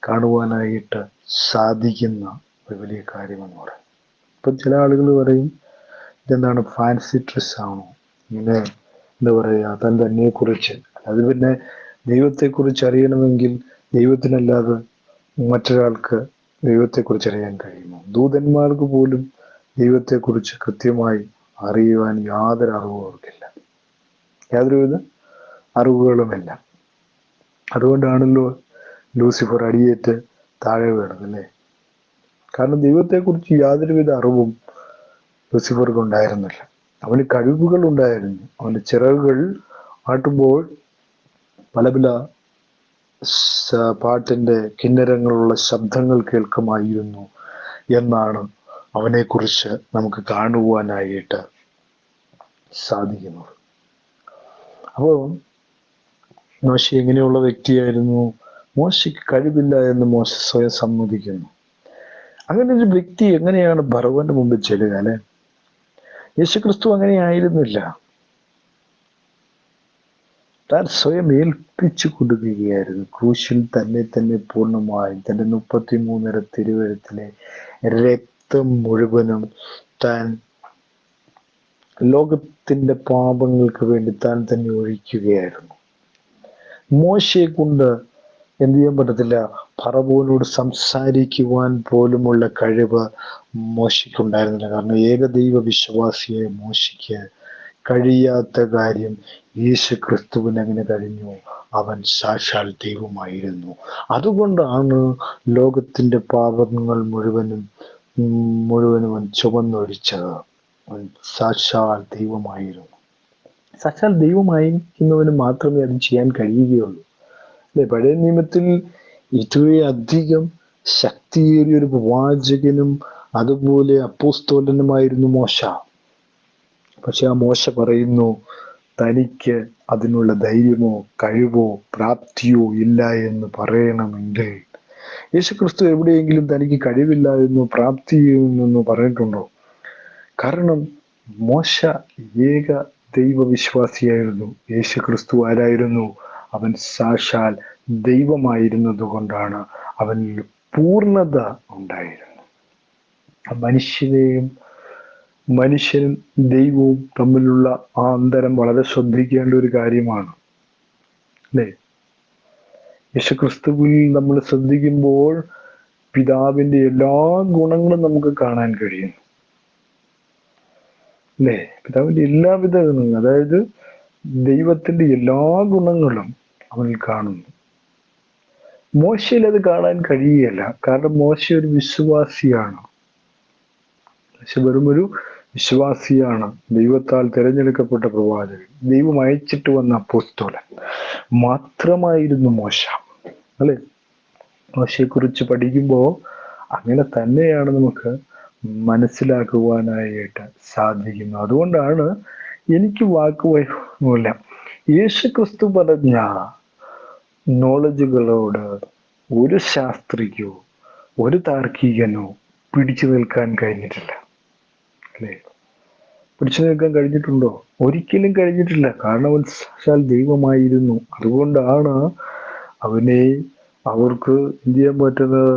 കാണുവാനായിട്ട് സാധിക്കുന്ന ഒരു വലിയ കാര്യമെന്ന് പറയും. ഇപ്പം ചില ആളുകൾ പറയും, ഇതെന്താണ് ഫാൻസി ഡ്രസ് ആണോ, ഇങ്ങനെ എന്താ പറയുക, താൻ തന്നെക്കുറിച്ച്. അത് പിന്നെ ദൈവത്തെക്കുറിച്ച് അറിയണമെങ്കിൽ ദൈവത്തിനല്ലാതെ മറ്റൊരാൾക്ക് ദൈവത്തെക്കുറിച്ച് അറിയാൻ കഴിയുമോ? ദൂതന്മാർക്ക് പോലും ദൈവത്തെക്കുറിച്ച് കൃത്യമായി അറിയുവാൻ യാതൊരു അറിവും അവർക്കില്ല, യാതൊരുവിധ അറിവുകളുമില്ല. അതുകൊണ്ടാണല്ലോ ലൂസിഫർ അടിയേറ്റ് താഴെ വീണത്, അല്ലേ? കാരണം ദൈവത്തെക്കുറിച്ച് യാതൊരുവിധ അറിവും ലൂസിഫർക്ക് ഉണ്ടായിരുന്നില്ല. അവന് കഴിവുകൾ ഉണ്ടായിരുന്നു. അവന്റെ ചിറകുകൾ ആട്ടുമ്പോൾ പല പല പാട്ടിന്റെ കിന്നരങ്ങളുള്ള ശബ്ദങ്ങൾ കേൾക്കുമായിരുന്നു എന്നാണ് അവനെക്കുറിച്ച് നമുക്ക് കാണുവാനായിട്ട് സാധിക്കുന്നത്. അപ്പോൾ മോശ എങ്ങനെയുള്ള വ്യക്തിയായിരുന്നു? മോശയ്ക്ക് കഴിവില്ല എന്ന് മോശ സ്വയം സമ്മതിക്കുന്നു. അങ്ങനെ ഒരു വ്യക്തി എങ്ങനെയാണ് ഭർവന്റെ മുമ്പിൽ ചെല്ലുക, അല്ലെ? യേശുക്രിസ്തു അങ്ങനെ ആയിരുന്നില്ല. താൻ സ്വയം ഏൽപ്പിച്ചു കൊടുക്കുകയായിരുന്നു. ക്രൂശിൽ തന്നെ പൂർണ്ണമായും തൻ്റെ 33 തിരുവഴുത്തിലെ രക്തം മുഴുവനും താൻ ലോകത്തിന്റെ പാപങ്ങൾക്ക് വേണ്ടി താൻ തന്നെ ഒഴിക്കുകയായിരുന്നു. മോശയെ കൊണ്ട് എന്ത് ചെയ്യാൻ പറ്റത്തില്ല? ഫറവോനോട് സംസാരിക്കുവാൻ പോലുമുള്ള കഴിവ് മോശയ്ക്കുണ്ടായിരുന്നില്ല. കാരണം ഏകദൈവ വിശ്വാസിയായ മോശയ്ക്ക് കഴിയാത്ത കാര്യം യേശു ക്രിസ്തുവിന് അങ്ങനെ കഴിഞ്ഞു. അവൻ സാക്ഷാൽ ദൈവമായിരുന്നു. അതുകൊണ്ടാണ് ലോകത്തിന്റെ പാപങ്ങൾ മുഴുവനും അവൻ ചുമന്നൊഴിച്ചത്. അവൻ സാക്ഷാൽ ദൈവമായിരുന്നു. സാക്ഷാൽ ദൈവമായിരിക്കുന്നവന് മാത്രമേ അത് ചെയ്യാൻ കഴിയുകയുള്ളൂ, അല്ലെ? പഴയ നിയമത്തിൽ ഇത്രയും അധികം ശക്തിയേറിയ ഒരു പ്രവാചകനും അതുപോലെ അപ്പോസ്തലനുമായിരുന്നു മോശ. പക്ഷെ ആ മോശ പറയുന്നു, തനിക്ക് അതിനുള്ള ധൈര്യമോ കഴിവോ പ്രാപ്തിയോ ഇല്ല എന്ന് പറയണമെങ്കിൽ, യേശുക്രിസ്തു എവിടെയെങ്കിലും തനിക്ക് കഴിവില്ല എന്നോ പ്രാപ്തിയെന്നോ പറഞ്ഞിട്ടുണ്ടോ? കാരണം മോശ ഏക ദൈവവിശ്വാസിയായിരുന്നു. യേശുക്രിസ്തു ആരായിരുന്നു? അവൻ സാക്ഷാൽ ദൈവമായിരുന്നത് കൊണ്ടാണ് അവനിൽ പൂർണ്ണത ഉണ്ടായിരുന്നു. മനുഷ്യനും ദൈവവും തമ്മിലുള്ള ആ അന്തരം വളരെ ശ്രദ്ധിക്കേണ്ട ഒരു കാര്യമാണ്, അല്ലേ? യേശുക്രിസ്തുവിൽ നമ്മൾ ശ്രദ്ധിക്കുമ്പോൾ പിതാവിന്റെ എല്ലാ ഗുണങ്ങളും നമുക്ക് കാണാൻ കഴിയും, അല്ലേ? പിതാവിന്റെ എല്ലാവിധ ഗുണങ്ങളും, അതായത് ദൈവത്തിന്റെ എല്ലാ ഗുണങ്ങളും അവനിൽ കാണുന്നു. മോശയിൽ അത് കാണാൻ കഴിയുകയില്ല. കാരണം മോശ ഒരു വിശ്വാസിയാണ്. മോശ വെറും ഒരു വിശ്വാസിയാണ്, ദൈവത്താൽ തിരഞ്ഞെടുക്കപ്പെട്ട പ്രവാചകൻ, ദൈവം അയച്ചിട്ട് വന്ന അപ്പോസ്തലൻ മാത്രമായിരുന്നു മോശ, അല്ലെ? മോശയെക്കുറിച്ച് പഠിക്കുമ്പോൾ അങ്ങനെ തന്നെയാണ് നമുക്ക് മനസ്സിലാക്കുവാനായിട്ട് സാധിക്കുന്നത്. അതുകൊണ്ടാണ് എനിക്ക് വാക്കുവൈമില്ല, യേശുക്രിസ്തു പറഞ്ഞ നോളജുകളോട് ഒരു ശാസ്ത്രിക്കോ ഒരു താർക്കികനോ പിടിച്ചു നിൽക്കാൻ കഴിഞ്ഞിട്ടില്ല, അല്ലേ? പിടിച്ചു നിൽക്കാൻ കഴിഞ്ഞിട്ടുണ്ടോ? ഒരിക്കലും കഴിഞ്ഞിട്ടില്ല. കാരണം അവൻ സാക്ഷാൽ ദൈവമായിരുന്നു. അതുകൊണ്ടാണ് അവനെ അവർക്ക് എന്ത് ചെയ്യാൻ പറ്റുന്നത്?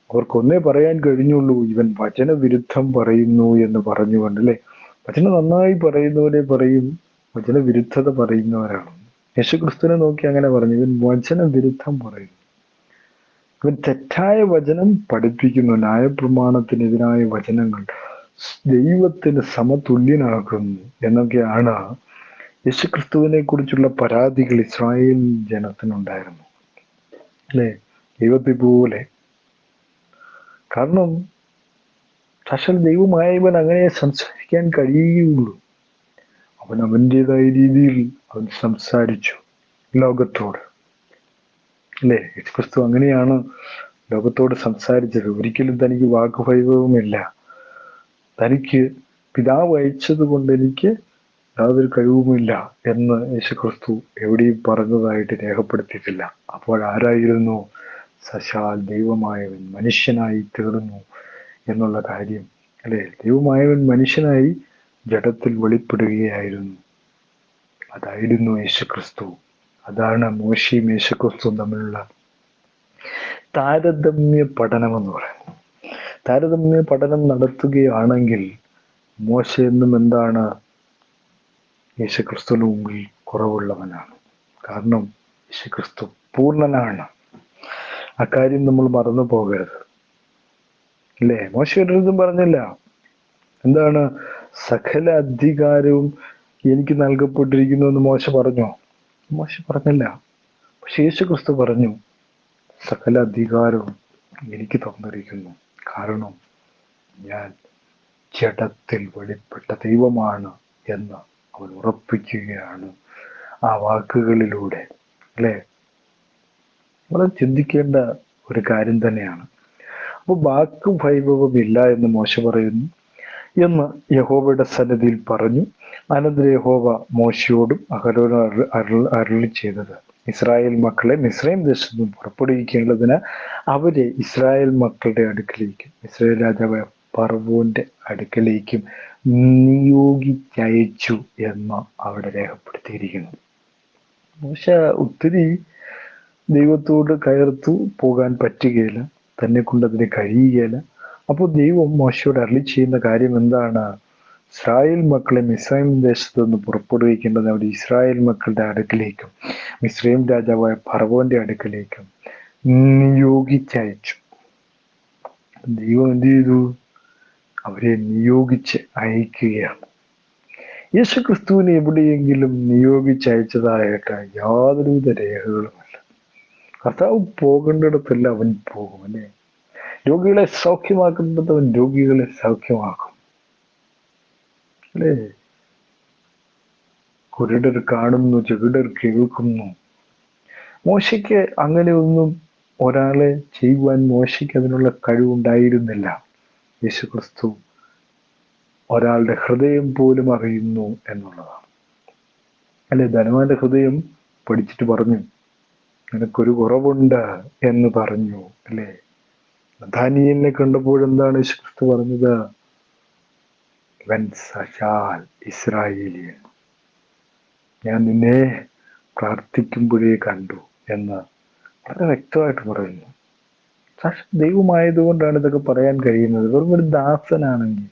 അവർക്കൊന്നേ പറയാൻ കഴിഞ്ഞുള്ളൂ, ഇവൻ വചനവിരുദ്ധം പറയുന്നു എന്ന് പറഞ്ഞുകൊണ്ട്, അല്ലെ? വചനം നന്നായി പറയുന്നവരെ പറയും വചനവിരുദ്ധത പറയുന്നവരാണ്. യേശുക്രിസ്തുവിനെ നോക്കി അങ്ങനെ പറഞ്ഞു, ഇവൻ വചനവിരുദ്ധം പറയുന്നു, ഇവൻ തെറ്റായ വചനം പഠിപ്പിക്കുന്നു, ന്യായപ്രമാണത്തിനെതിരായ വചനങ്ങൾ ദൈവത്തിന് സമതുല്യനാകുന്നു എന്നൊക്കെയാണ് യേശുക്രിസ്തുവിനെ കുറിച്ചുള്ള പരാതികൾ ഇസ്രായേൽ ജനത്തിനുണ്ടായിരുന്നു. അല്ലെ, ദൈവത്തെ പോലെ. കാരണം സാക്ഷാൽ ദൈവമായവൻ അങ്ങനെ സംസാരിക്കാൻ കഴിയുകയുള്ളൂ. അവൻ അവൻ്റെതായ രീതിയിൽ അവൻ സംസാരിച്ചു ലോകത്തോട്. അല്ലേ, യേശുക്രിസ്തു അങ്ങനെയാണ് ലോകത്തോട് സംസാരിച്ചത്. ഒരിക്കലും തനിക്ക് വാക്കുവൈഭവമില്ല. തനിക്ക് പിതാവ് അയച്ചത് കൊണ്ട് എനിക്ക് യാതൊരു കഴിവുമില്ല എന്ന് യേശുക്രിസ്തു എവിടെയും പറഞ്ഞതായിട്ട് രേഖപ്പെടുത്തിയിട്ടില്ല. അപ്പോൾ ആരായിരുന്നു സാക്ഷാൽ ദൈവമായവൻ മനുഷ്യനായി തീർന്നു എന്നുള്ള കാര്യം, അല്ലെ? ദൈവമായവൻ മനുഷ്യനായി ജഡത്തിൽ വെളിപ്പെടുകയായിരുന്നു. അതായിരുന്നു യേശുക്രിസ്തു. അതാണ് മോശയും യേശുക്രിസ്തുവും തമ്മിലുള്ള താരതമ്യ പഠനം എന്ന് പറയുന്നത്. താരതമ്യ പഠനം നടത്തുകയാണെങ്കിൽ മോശ എന്നും എന്താണ്? യേശുക്രിസ്തുവിന് മുമ്പിൽ കുറവുള്ളവനാണ്. കാരണം യേശുക്രിസ്തു പൂർണ്ണനാണ്. അക്കാര്യം നമ്മൾ മറന്നു പോകരുത്. അല്ലേ, മോശ ഒരിടത്തും പറഞ്ഞില്ല എന്താണ് സകല അധികാരവും എനിക്ക് നൽകപ്പെട്ടിരിക്കുന്നു എന്ന് മോശ പറഞ്ഞോ? മോശ പറഞ്ഞില്ല. പക്ഷെ യേശുക്രിസ്തു പറഞ്ഞു സകല അധികാരവും എനിക്ക് തന്നിരിക്കുന്നു. കാരണം ഞാൻ ജഡത്തിൽ വെളിപ്പെട്ട ദൈവമാണ് എന്ന് അവൻ ഉറപ്പിക്കുകയാണ് ആ വാക്കുകളിലൂടെ. അല്ലേ, നമ്മൾ ചിന്തിക്കേണ്ട ഒരു കാര്യം തന്നെയാണ്. അപ്പോൾ വാക്ക് വൈഭവമില്ല എന്ന് മോശ പറയുന്നു എന്ന് യഹോവയുടെ സന്നിധിയിൽ പറഞ്ഞു. അനന്തരം യഹോവ മോശയോടും അഹരോനും അരുളി ചെയ്തത്, ഇസ്രായേൽ മക്കളെ മിസ്രയീം ദേശത്തു നിന്ന് പുറപ്പെടുവിക്കേണ്ടതിന് അവരെ ഇസ്രായേൽ മക്കളുടെ അടുക്കിലേക്കും ഇസ്രായേൽ രാജാവായ ഫറവോന്റെ അടുക്കലേക്കും നിയോഗിച്ചയച്ചു എന്ന് അവിടെ രേഖപ്പെടുത്തിയിരിക്കുന്നു. മോശ ഒത്തിരി ദൈവത്തോട് കയർത്തു പോകാൻ പറ്റുകയില്ല, തന്നെ കൊണ്ട് അതിന് കഴിയുകയില്ല. അപ്പോൾ ദൈവം മോശയോട് അരുളി ചെയ്യുന്ന കാര്യം എന്താണ്? ഇസ്രായേൽ മക്കളെ മിസ്രയീം ദേശത്ത് നിന്ന് പുറപ്പെടുവിക്കേണ്ടത് അവിടെ ഇസ്രായേൽ മക്കളുടെ അടുക്കിലേക്കും മിസ്രയീം രാജാവായ ഫറവോന്റെ അടുക്കിലേക്കും നിയോഗിച്ചയച്ചു. ദൈവം എന്ത് ചെയ്തു? അവരെ നിയോഗിച്ച് അയക്കുകയാണ്. യേശുക്രിസ്തുവിനെ എവിടെയെങ്കിലും നിയോഗിച്ചയച്ചതായിട്ട് യാതൊരുവിധ രേഖകളുമല്ല. കർത്താവ് പോകേണ്ടിടത്തെല്ലാം അവൻ പോകും. അല്ലേ, രോഗികളെ സൗഖ്യമാക്കേണ്ടത് അവൻ രോഗികളെ സൗഖ്യമാക്കും. അല്ലേ, കുരുടർ കാണുന്നു, ചെകിടർ കേൾക്കുന്നു. മോശയ്ക്ക് അങ്ങനെയൊന്നും ഒരാളെ ചെയ്യുവാൻ മോശയ്ക്ക് അതിനുള്ള കഴിവുണ്ടായിരുന്നില്ല. യേശുക്രിസ്തു ഒരാളുടെ ഹൃദയം പോലും അറിയുന്നു എന്നുള്ളതാണ്. അല്ലെ, ധനവാന്റെ ഹൃദയം പഠിച്ചിട്ട് പറഞ്ഞു നിനക്കൊരു കുറവുണ്ട് എന്ന് പറഞ്ഞു. അല്ലേ, ദാനിയേലിനെ കണ്ടപ്പോഴെന്താണ് യേശുക്രിസ്തു പറഞ്ഞത്? ഇവൻ സാക്ഷാൽ ഇസ്രായേലിയൻ, ഞാൻ നിന്നെ പ്രാർത്ഥിക്കുമ്പോഴേ കണ്ടു എന്ന് വളരെ വ്യക്തമായിട്ട് പറയുന്നു. സാക്ഷാൽ ദൈവമായതുകൊണ്ടാണ് ഇതൊക്കെ പറയാൻ കഴിയുന്നത്. വെറും ഒരു ദാസനാണെങ്കിൽ,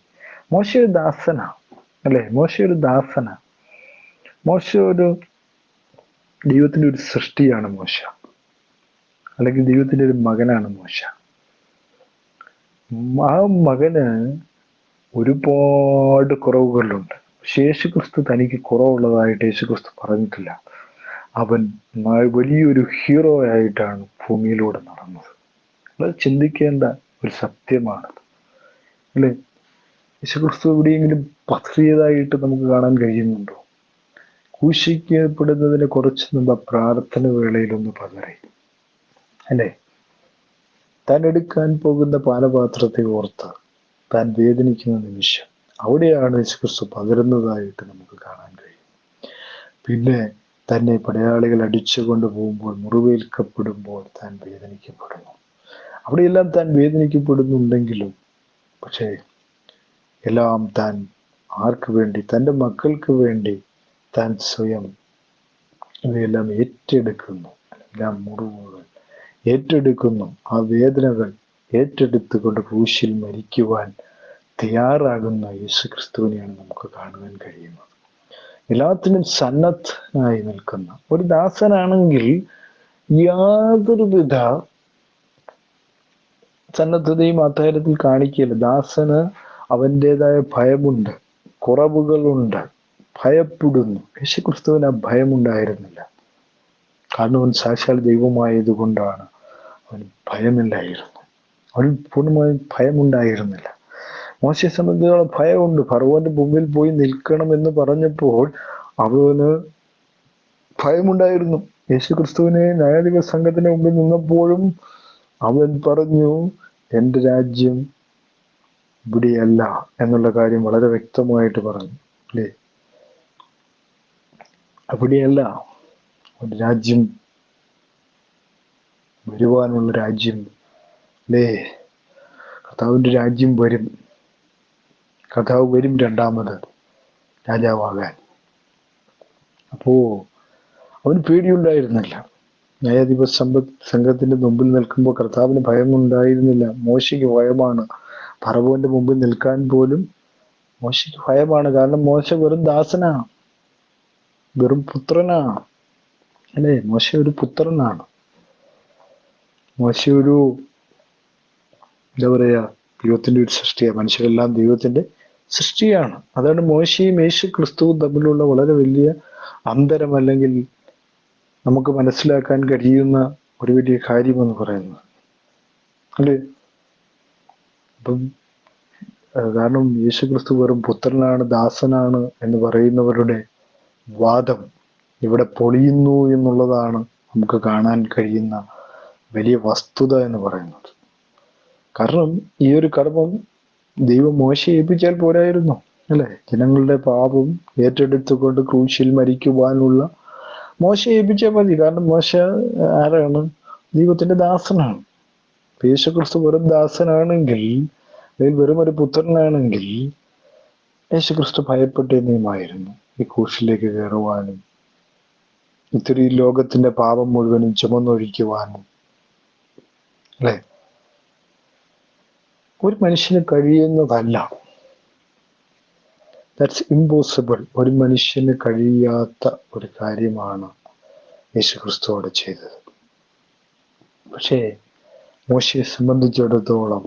മോശ ഒരു ദാസനാണ്. അല്ലെ, മോശ ഒരു ദാസനാണ്. മോശ ഒരു ദൈവത്തിന്റെ ഒരു സൃഷ്ടിയാണ് മോശ, അല്ലെങ്കിൽ ദൈവത്തിന്റെ ഒരു മകനാണ് മോശ. ആ മകന് ഒരുപാട് കുറവുകളുണ്ട്. പക്ഷെ യേശുക്രിസ്തു തനിക്ക് കുറവുള്ളതായിട്ട് യേശുക്രിസ്തു പറഞ്ഞിട്ടില്ല. അവൻ വലിയൊരു ഹീറോ ആയിട്ടാണ് ഭൂമിയിലൂടെ നടന്നത്. അത് ചിന്തിക്കേണ്ട ഒരു സത്യമാണത്. അല്ലേ, യേശുക്രിസ്തു എവിടെയെങ്കിലും പതറിയതായിട്ട് നമുക്ക് കാണാൻ കഴിയുന്നുണ്ടോ? ക്രൂശിക്കപ്പെടുന്നതിന് കുറച്ച് മുമ്പ് പ്രാർത്ഥന വേളയിലൊന്ന് പതറി. അല്ലേ, താൻ എടുക്കാൻ പോകുന്ന പാനപാത്രത്തെ ഓർത്ത് താൻ വേദനിക്കുന്ന നിമിഷം അവിടെയാണ് യേശുക്രിസ്തു പകരുന്നതായിട്ട് നമുക്ക് കാണാൻ കഴിയും. പിന്നെ തന്നെ പടയാളികൾ അടിച്ചുകൊണ്ട് പോകുമ്പോൾ, മുറിവേൽക്കപ്പെടുമ്പോൾ താൻ വേദനിക്കപ്പെടുന്നു. അവിടെയെല്ലാം താൻ വേദനിക്കപ്പെടുന്നുണ്ടെങ്കിലും പക്ഷേ എല്ലാം താൻ ആർക്ക് വേണ്ടി? തൻ്റെ മക്കൾക്ക് വേണ്ടി താൻ സ്വയം ഇവയെല്ലാം ഏറ്റെടുക്കുന്നു. എല്ലാം മുറിവുകൾ ഏറ്റെടുക്കുന്നു. ആ വേദനകൾ ഏറ്റെടുത്തുകൊണ്ട് ക്രൂശിൽ മരിക്കുവാൻ തയ്യാറാകുന്ന യേശുക്രിസ്തുവിനെയാണ് നമുക്ക് കാണുവാൻ കഴിയുന്നത്. എല്ലാത്തിനും സന്നദ്ധനായി നിൽക്കുന്ന ഒരു ദാസനാണെങ്കിൽ യാതൊരുവിധ സന്നദ്ധതയും അത്തരത്തിൽ കാണിക്കുകയില്ല. ദാസന് അവൻ്റെതായ ഭയമുണ്ട്, കുറവുകളുണ്ട്, ഭയപ്പെടുന്നു. യേശുക്രിസ്തുവിന് ആ ഭയമുണ്ടായിരുന്നില്ല. കാരണം അവൻ സാക്ഷാൽ ദൈവമായതുകൊണ്ടാണ് അവന് ഭയമില്ലായിരുന്നു. അവൻ പൂർണ്ണമായും ഭയമുണ്ടായിരുന്നില്ല. മോശയെ സംബന്ധിച്ചോളം ഭയമുണ്ട്. ഫറവോന്റെ മുമ്പിൽ പോയി നിൽക്കണം എന്ന് പറഞ്ഞപ്പോൾ അവന് ഭയമുണ്ടായിരുന്നു. യേശുക്രിസ്തുവിനെ ന്യായാധിപ സംഘത്തിന് മുമ്പിൽ നിന്നപ്പോഴും അവൻ പറഞ്ഞു, എൻ്റെ രാജ്യം ഇവിടെയല്ല എന്നുള്ള കാര്യം വളരെ വ്യക്തമായിട്ട് പറഞ്ഞു, അല്ലേ? അവിടെയല്ല, ഒരു രാജ്യം വരുവാനുള്ള രാജ്യം, അല്ലേ? കർത്താവിൻ്റെ രാജ്യം വരും. കർത്താവ് വരും രണ്ടാമത് രാജാവാകാൻ. അപ്പോ അവന് പേടിയുണ്ടായിരുന്നില്ല. ന്യായാധിപ സംഘത്തിന്റെ മുമ്പിൽ നിൽക്കുമ്പോൾ കർത്താവിന് ഭയമുണ്ടായിരുന്നില്ല. മോശയ്ക്ക് ഭയമാണ്. ഫറവോന്റെ മുമ്പിൽ നിൽക്കാൻ പോലും മോശയ്ക്ക് ഭയമാണ്. കാരണം മോശ വെറും ദാസനാണ്, വെറും പുത്രനാണ്, അല്ലേ? മോശ ഒരു പുത്രനാണ്. മോശ ഒരു എന്താ പറയാ, ദൈവത്തിന്റെ ഒരു സൃഷ്ടിയാണ്. മനുഷ്യരെല്ലാം ദൈവത്തിന്റെ സൃഷ്ടിയാണ്. അതാണ് മോശയും യേശു ക്രിസ്തുവും തമ്മിലുള്ള വളരെ വലിയ അന്തരം, അല്ലെങ്കിൽ നമുക്ക് മനസ്സിലാക്കാൻ കഴിയുന്ന ഒരു വലിയ കാര്യമെന്ന് പറയുന്നത്, അല്ലേ? അപ്പം കാരണം യേശു ക്രിസ്തു വെറും പുത്രനാണ്, ദാസനാണ് എന്ന് പറയുന്നവരുടെ വാദം ഇവിടെ പൊളിയുന്നു എന്നുള്ളതാണ് നമുക്ക് കാണാൻ കഴിയുന്ന വലിയ വസ്തുത എന്ന് പറയുന്നത്. കാരണം ഈ ഒരു കർമ്മം ദൈവം മോശയെ ഏൽപ്പിച്ചാൽ പോരായിരുന്നു, അല്ലെ? ജനങ്ങളുടെ പാപം ഏറ്റെടുത്തുകൊണ്ട് ക്രൂശിൽ മരിക്കുവാനുള്ള മോശയെ ഏൽപ്പിച്ചാൽ മതി. കാരണം മോശ ആരാണ്? ദൈവത്തിന്റെ ദാസനാണ്. യേശുക്രിസ്തു വെറും ദാസനാണെങ്കിൽ, അല്ലെങ്കിൽ വെറും ഒരു പുത്രനാണെങ്കിൽ യേശുക്രിസ്തു ഭയപ്പെട്ടേനെയുമായിരുന്നു ഈ ക്രൂശിലേക്ക് കയറുവാനും ഇത്തിരി ലോകത്തിന്റെ പാപം മുഴുവനും ചുമന്നൊഴിക്കുവാനും, അല്ലെ? ഒരു മനുഷ്യന് കഴിയുന്നതല്ല. That's impossible. ഒരു മനുഷ്യന് കഴിയാത്ത ഒരു കാര്യമാണ് യേശുക്രിസ്തു അവിടെ ചെയ്തത്. പക്ഷേ മോശയെ സംബന്ധിച്ചിടത്തോളം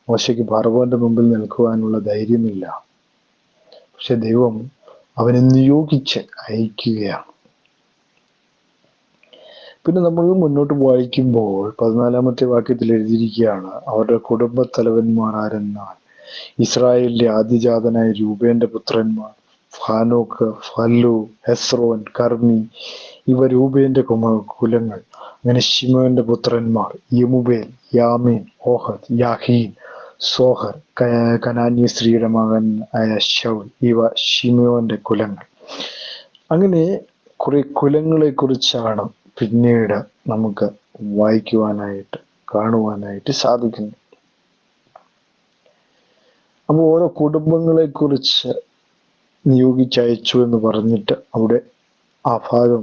മോശയ്ക്ക് ഫറവോന്റെ മുമ്പിൽ നിൽക്കുവാനുള്ള ധൈര്യമില്ല. പക്ഷെ ദൈവം അവനെ നിയോഗിച്ച് അയക്കുകയാണ്. പിന്നെ നമ്മൾ മുന്നോട്ട് വായിക്കുമ്പോൾ 14-ാമത്തെ വാക്യത്തിൽ എഴുതിയിരിക്കുകയാണ്, അവരുടെ കുടുംബത്തലവന്മാർ ആരെന്നാൽ ഇസ്രായേലിന്റെ ആദ്യജാതനായ രൂബേന്റെ പുത്രന്മാർ ഫാനോക്ക്, ഫല്ലു, ഹെസ്രോൻ, കർമ്മി, ഇവ രൂബേന്റെ കുലങ്ങൾ. അങ്ങനെ ശിമോന്റെ പുത്രന്മാർ യമുവേൽ, യാമീൻ, ഓഹദ്, യാഹീൻ, സോഹർ, കനാന്യ സ്ത്രീയുടെ മകൻ ആയ ശൗൽ, ഇവ ശിമോന്റെ കുലങ്ങൾ. അങ്ങനെ കുറെ കുലങ്ങളെ കുറിച്ചാണ് പിന്നീട് നമുക്ക് വായിക്കുവാനായിട്ട്, കാണുവാനായിട്ട് സാധിക്കുന്നു. അപ്പോൾ ഓരോ കുടുംബങ്ങളെ കുറിച്ച് നിയോഗിച്ചയച്ചു എന്ന് പറഞ്ഞിട്ട് അവിടെ ആ ഭാഗം,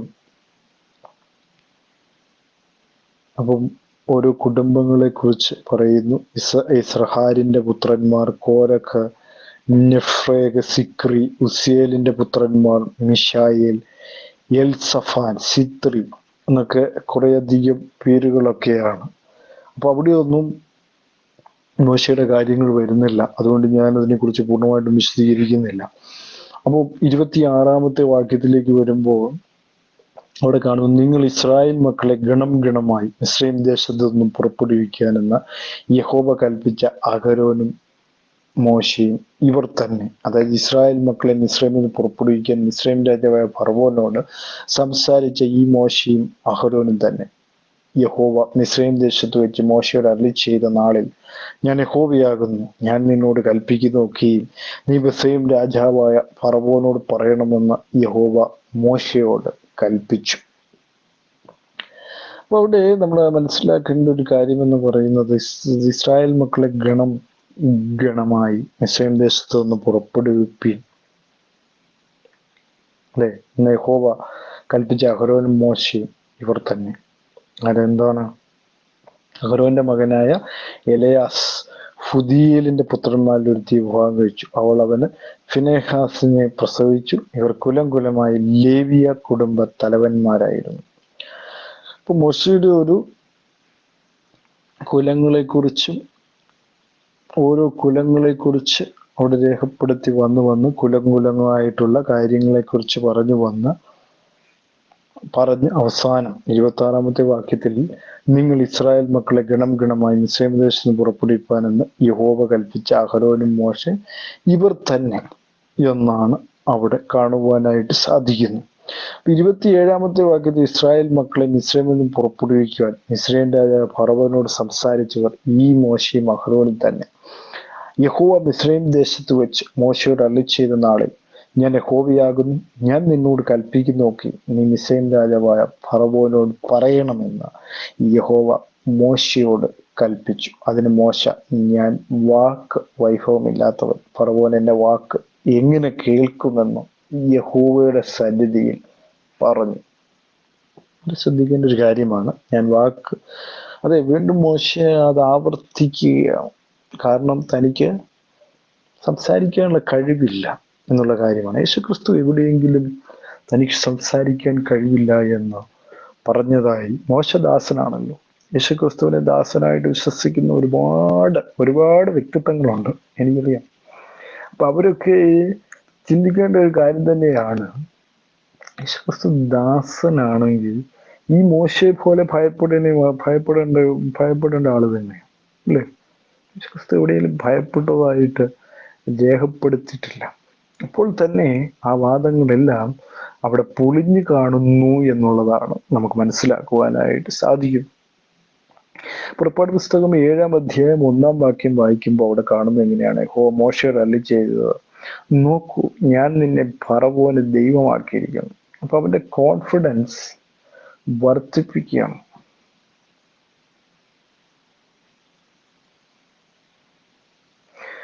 അപ്പം ഓരോ കുടുംബങ്ങളെ കുറിച്ച് പറയുന്നു. ഇസ്രഹാരിന്റെ പുത്രന്മാർ കോരഖ്, നെഫ്രേഗ്, സിക്രി. ഉസിയേലിന്റെ പുത്രന്മാർ മിഷായേൽ, എൽസഫാൻ, സിത്രി എന്നൊക്കെ കുറേയധികം പേരുകളൊക്കെയാണ്. അപ്പൊ അവിടെയൊന്നും മോശയുടെ കാര്യങ്ങൾ വരുന്നില്ല. അതുകൊണ്ട് ഞാൻ അതിനെക്കുറിച്ച് പൂർണ്ണമായിട്ടും വിശദീകരിക്കുന്നില്ല. അപ്പോൾ 26-ാമത്തെ വാക്യത്തിലേക്ക് വരുമ്പോൾ അവിടെ കാണുന്നു, നിങ്ങൾ ഇസ്രായേൽ മക്കളെ ഗണം ഗണമായി മിസ്രയീം ദേശത്തു നിന്നും പുറപ്പെടുവിക്കാനെന്ന യഹോവ കൽപ്പിച്ച അഹരോനും മോശയും ഇവർ തന്നെ. അതായത് ഇസ്രായേൽ മക്കളെ മിസ്രയീമിൽ നിന്ന് പുറപ്പെടുവിക്കാൻ മിസ്രയീം രാജാവായ ഫറവോനോട് സംസാരിച്ച ഈ മോശയും അഹരോനും തന്നെ. യഹോവ മിസ്രയീം ദേശത്ത് വെച്ച് മോശയോട് അരുളി ചെയ്ത നാളിൽ, ഞാൻ യഹോവയാകുന്നു, ഞാൻ നിന്നോട് കൽപ്പിക്കുന്നതൊക്കെയും നീ മിസ്രയീം രാജാവായ ഫറവോനോട് പറയണമെന്ന് യഹോവ മോശയോട് കൽപ്പിച്ചു. അപ്പൊ അവിടെ നമ്മൾ മനസ്സിലാക്കേണ്ട ഒരു കാര്യം എന്ന് പറയുന്നത്, ഇസ്രായേൽ മക്കളെ ഗണം ഗണമായി മിസ്രയീം ദേശത്ത് നിന്ന് പുറപ്പെടുവിപ്പിൻ, അല്ലെ? ഇന്ന് യഹോവ കൽപ്പിച്ച അഹരോനും മോശയും ഇവർ തന്നെ. അതെന്താണ്? അഹരോന്റെ മകനായ എലയാസ് ഫുദീയേലിന്റെ പുത്രന്മാരിൽ ഒരുത്തിയെ വിവാഹം കഴിച്ചു. അവൾ അവന് ഫിനെഹാസിനെ പ്രസവിച്ചു. ഇവർ കുലം കുലമായി ലേവിയ കുടുംബ തലവന്മാരായിരുന്നു. അപ്പൊ മോശയുടെ ഒരു കുലങ്ങളെ കുറിച്ചും ഓരോ കുലങ്ങളെക്കുറിച്ച് അവിടെ രേഖപ്പെടുത്തി വന്ന് കുലങ്ങളായിട്ടുള്ള കാര്യങ്ങളെക്കുറിച്ച് പറഞ്ഞ് അവസാനം 26-ാമത്തെ വാക്യത്തിൽ നിങ്ങൾ ഇസ്രായേൽ മക്കളെ ഗണം ഗണമായി മിസ്രയീം ദേശത്ത് പുറപ്പെടുവിപ്പാനെന്ന് യഹോവ കൽപ്പിച്ച അഹരോനും മോശെ ഇവർ തന്നെ എന്നാണ് അവിടെ കാണുവാനായിട്ട് സാധിക്കുന്നു. 27-ാമത്തെ വാക്യത്തിൽ ഇസ്രായേൽ മക്കളെ മിസ്രയീമിൽ നിന്നും പുറപ്പെടുവിക്കുവാൻ മിസ്രയീം രാജാവ് ഫറവോനോട് സംസാരിച്ചവർ ഈ മോശയും അഹരോനും തന്നെ. യഹോവ മിസ്രയീം ദേശത്ത് വെച്ച് മോശയോട് അരുളിച്ചെയ്ത നാളിൽ ഞാൻ യഹോവയാകുന്നു, ഞാൻ നിന്നോട് കൽപ്പിക്കുന്നതൊക്കെ നീ മിസ്രയീം രാജാവായ ഫറവോനോട് പറയണമെന്ന് യഹോവ മോശയോട് കൽപ്പിച്ചു. അതിന് മോശ, ഞാൻ വാക്ക് വൈഭവമില്ലാത്തവൻ, ഫറവോൻ എൻ്റെ വാക്ക് എങ്ങനെ കേൾക്കുമെന്ന് യഹോവയുടെ സന്നിധിയിൽ പറഞ്ഞു. അത് ശ്രദ്ധിക്കേണ്ട ഒരു കാര്യമാണ്. അതെ, വീണ്ടും മോശ അത് ആവർത്തിക്കുകയാണ്. കാരണം തനിക്ക് സംസാരിക്കാനുള്ള കഴിവില്ല എന്നുള്ള കാര്യമാണ്. യേശുക്രിസ്തു എവിടെയെങ്കിലും തനിക്ക് സംസാരിക്കാൻ കഴിവില്ല എന്ന് പറഞ്ഞതായി? മോശദാസനാണല്ലോ. യേശുക്രിസ്തുവിനെ ദാസനായിട്ട് വിശ്വസിക്കുന്ന ഒരുപാട് വ്യക്തിത്വങ്ങളുണ്ട്, എനിക്കറിയാം. അപ്പൊ അവരൊക്കെ ചിന്തിക്കേണ്ട ഒരു കാര്യം തന്നെയാണ്, യേശുക്രിസ്തു ദാസനാണെങ്കിൽ ഈ മോശയെ പോലെ ഭയപ്പെടേണ്ട ആള് തന്നെ അല്ലേ? യേശുക്രിസ്തു എവിടെയെങ്കിലും ഭയപ്പെട്ടതായിട്ട് രേഖപ്പെടുത്തിയിട്ടില്ല. അപ്പോൾ തന്നെ ആ വാദങ്ങളെല്ലാം അവിടെ പൊളിഞ്ഞു കാണുന്നു എന്നുള്ളതാണ് നമുക്ക് മനസ്സിലാക്കുവാനായിട്ട് സാധിക്കും. പുറപ്പാട് പുസ്തകം 7-ാം അധ്യായം 1-ാം വാക്യം വായിക്കുമ്പോൾ അവിടെ കാണുന്നത് എങ്ങനെയാണ്? മോശയോട് അരുളിച്ചെയ്തത്, നോക്കൂ, ഞാൻ നിന്നെ ഫറവോന് ദൈവമാക്കിയിരിക്കുന്നു. അപ്പൊ അവന്റെ കോൺഫിഡൻസ് വർദ്ധിപ്പിക്കുകയാണ്.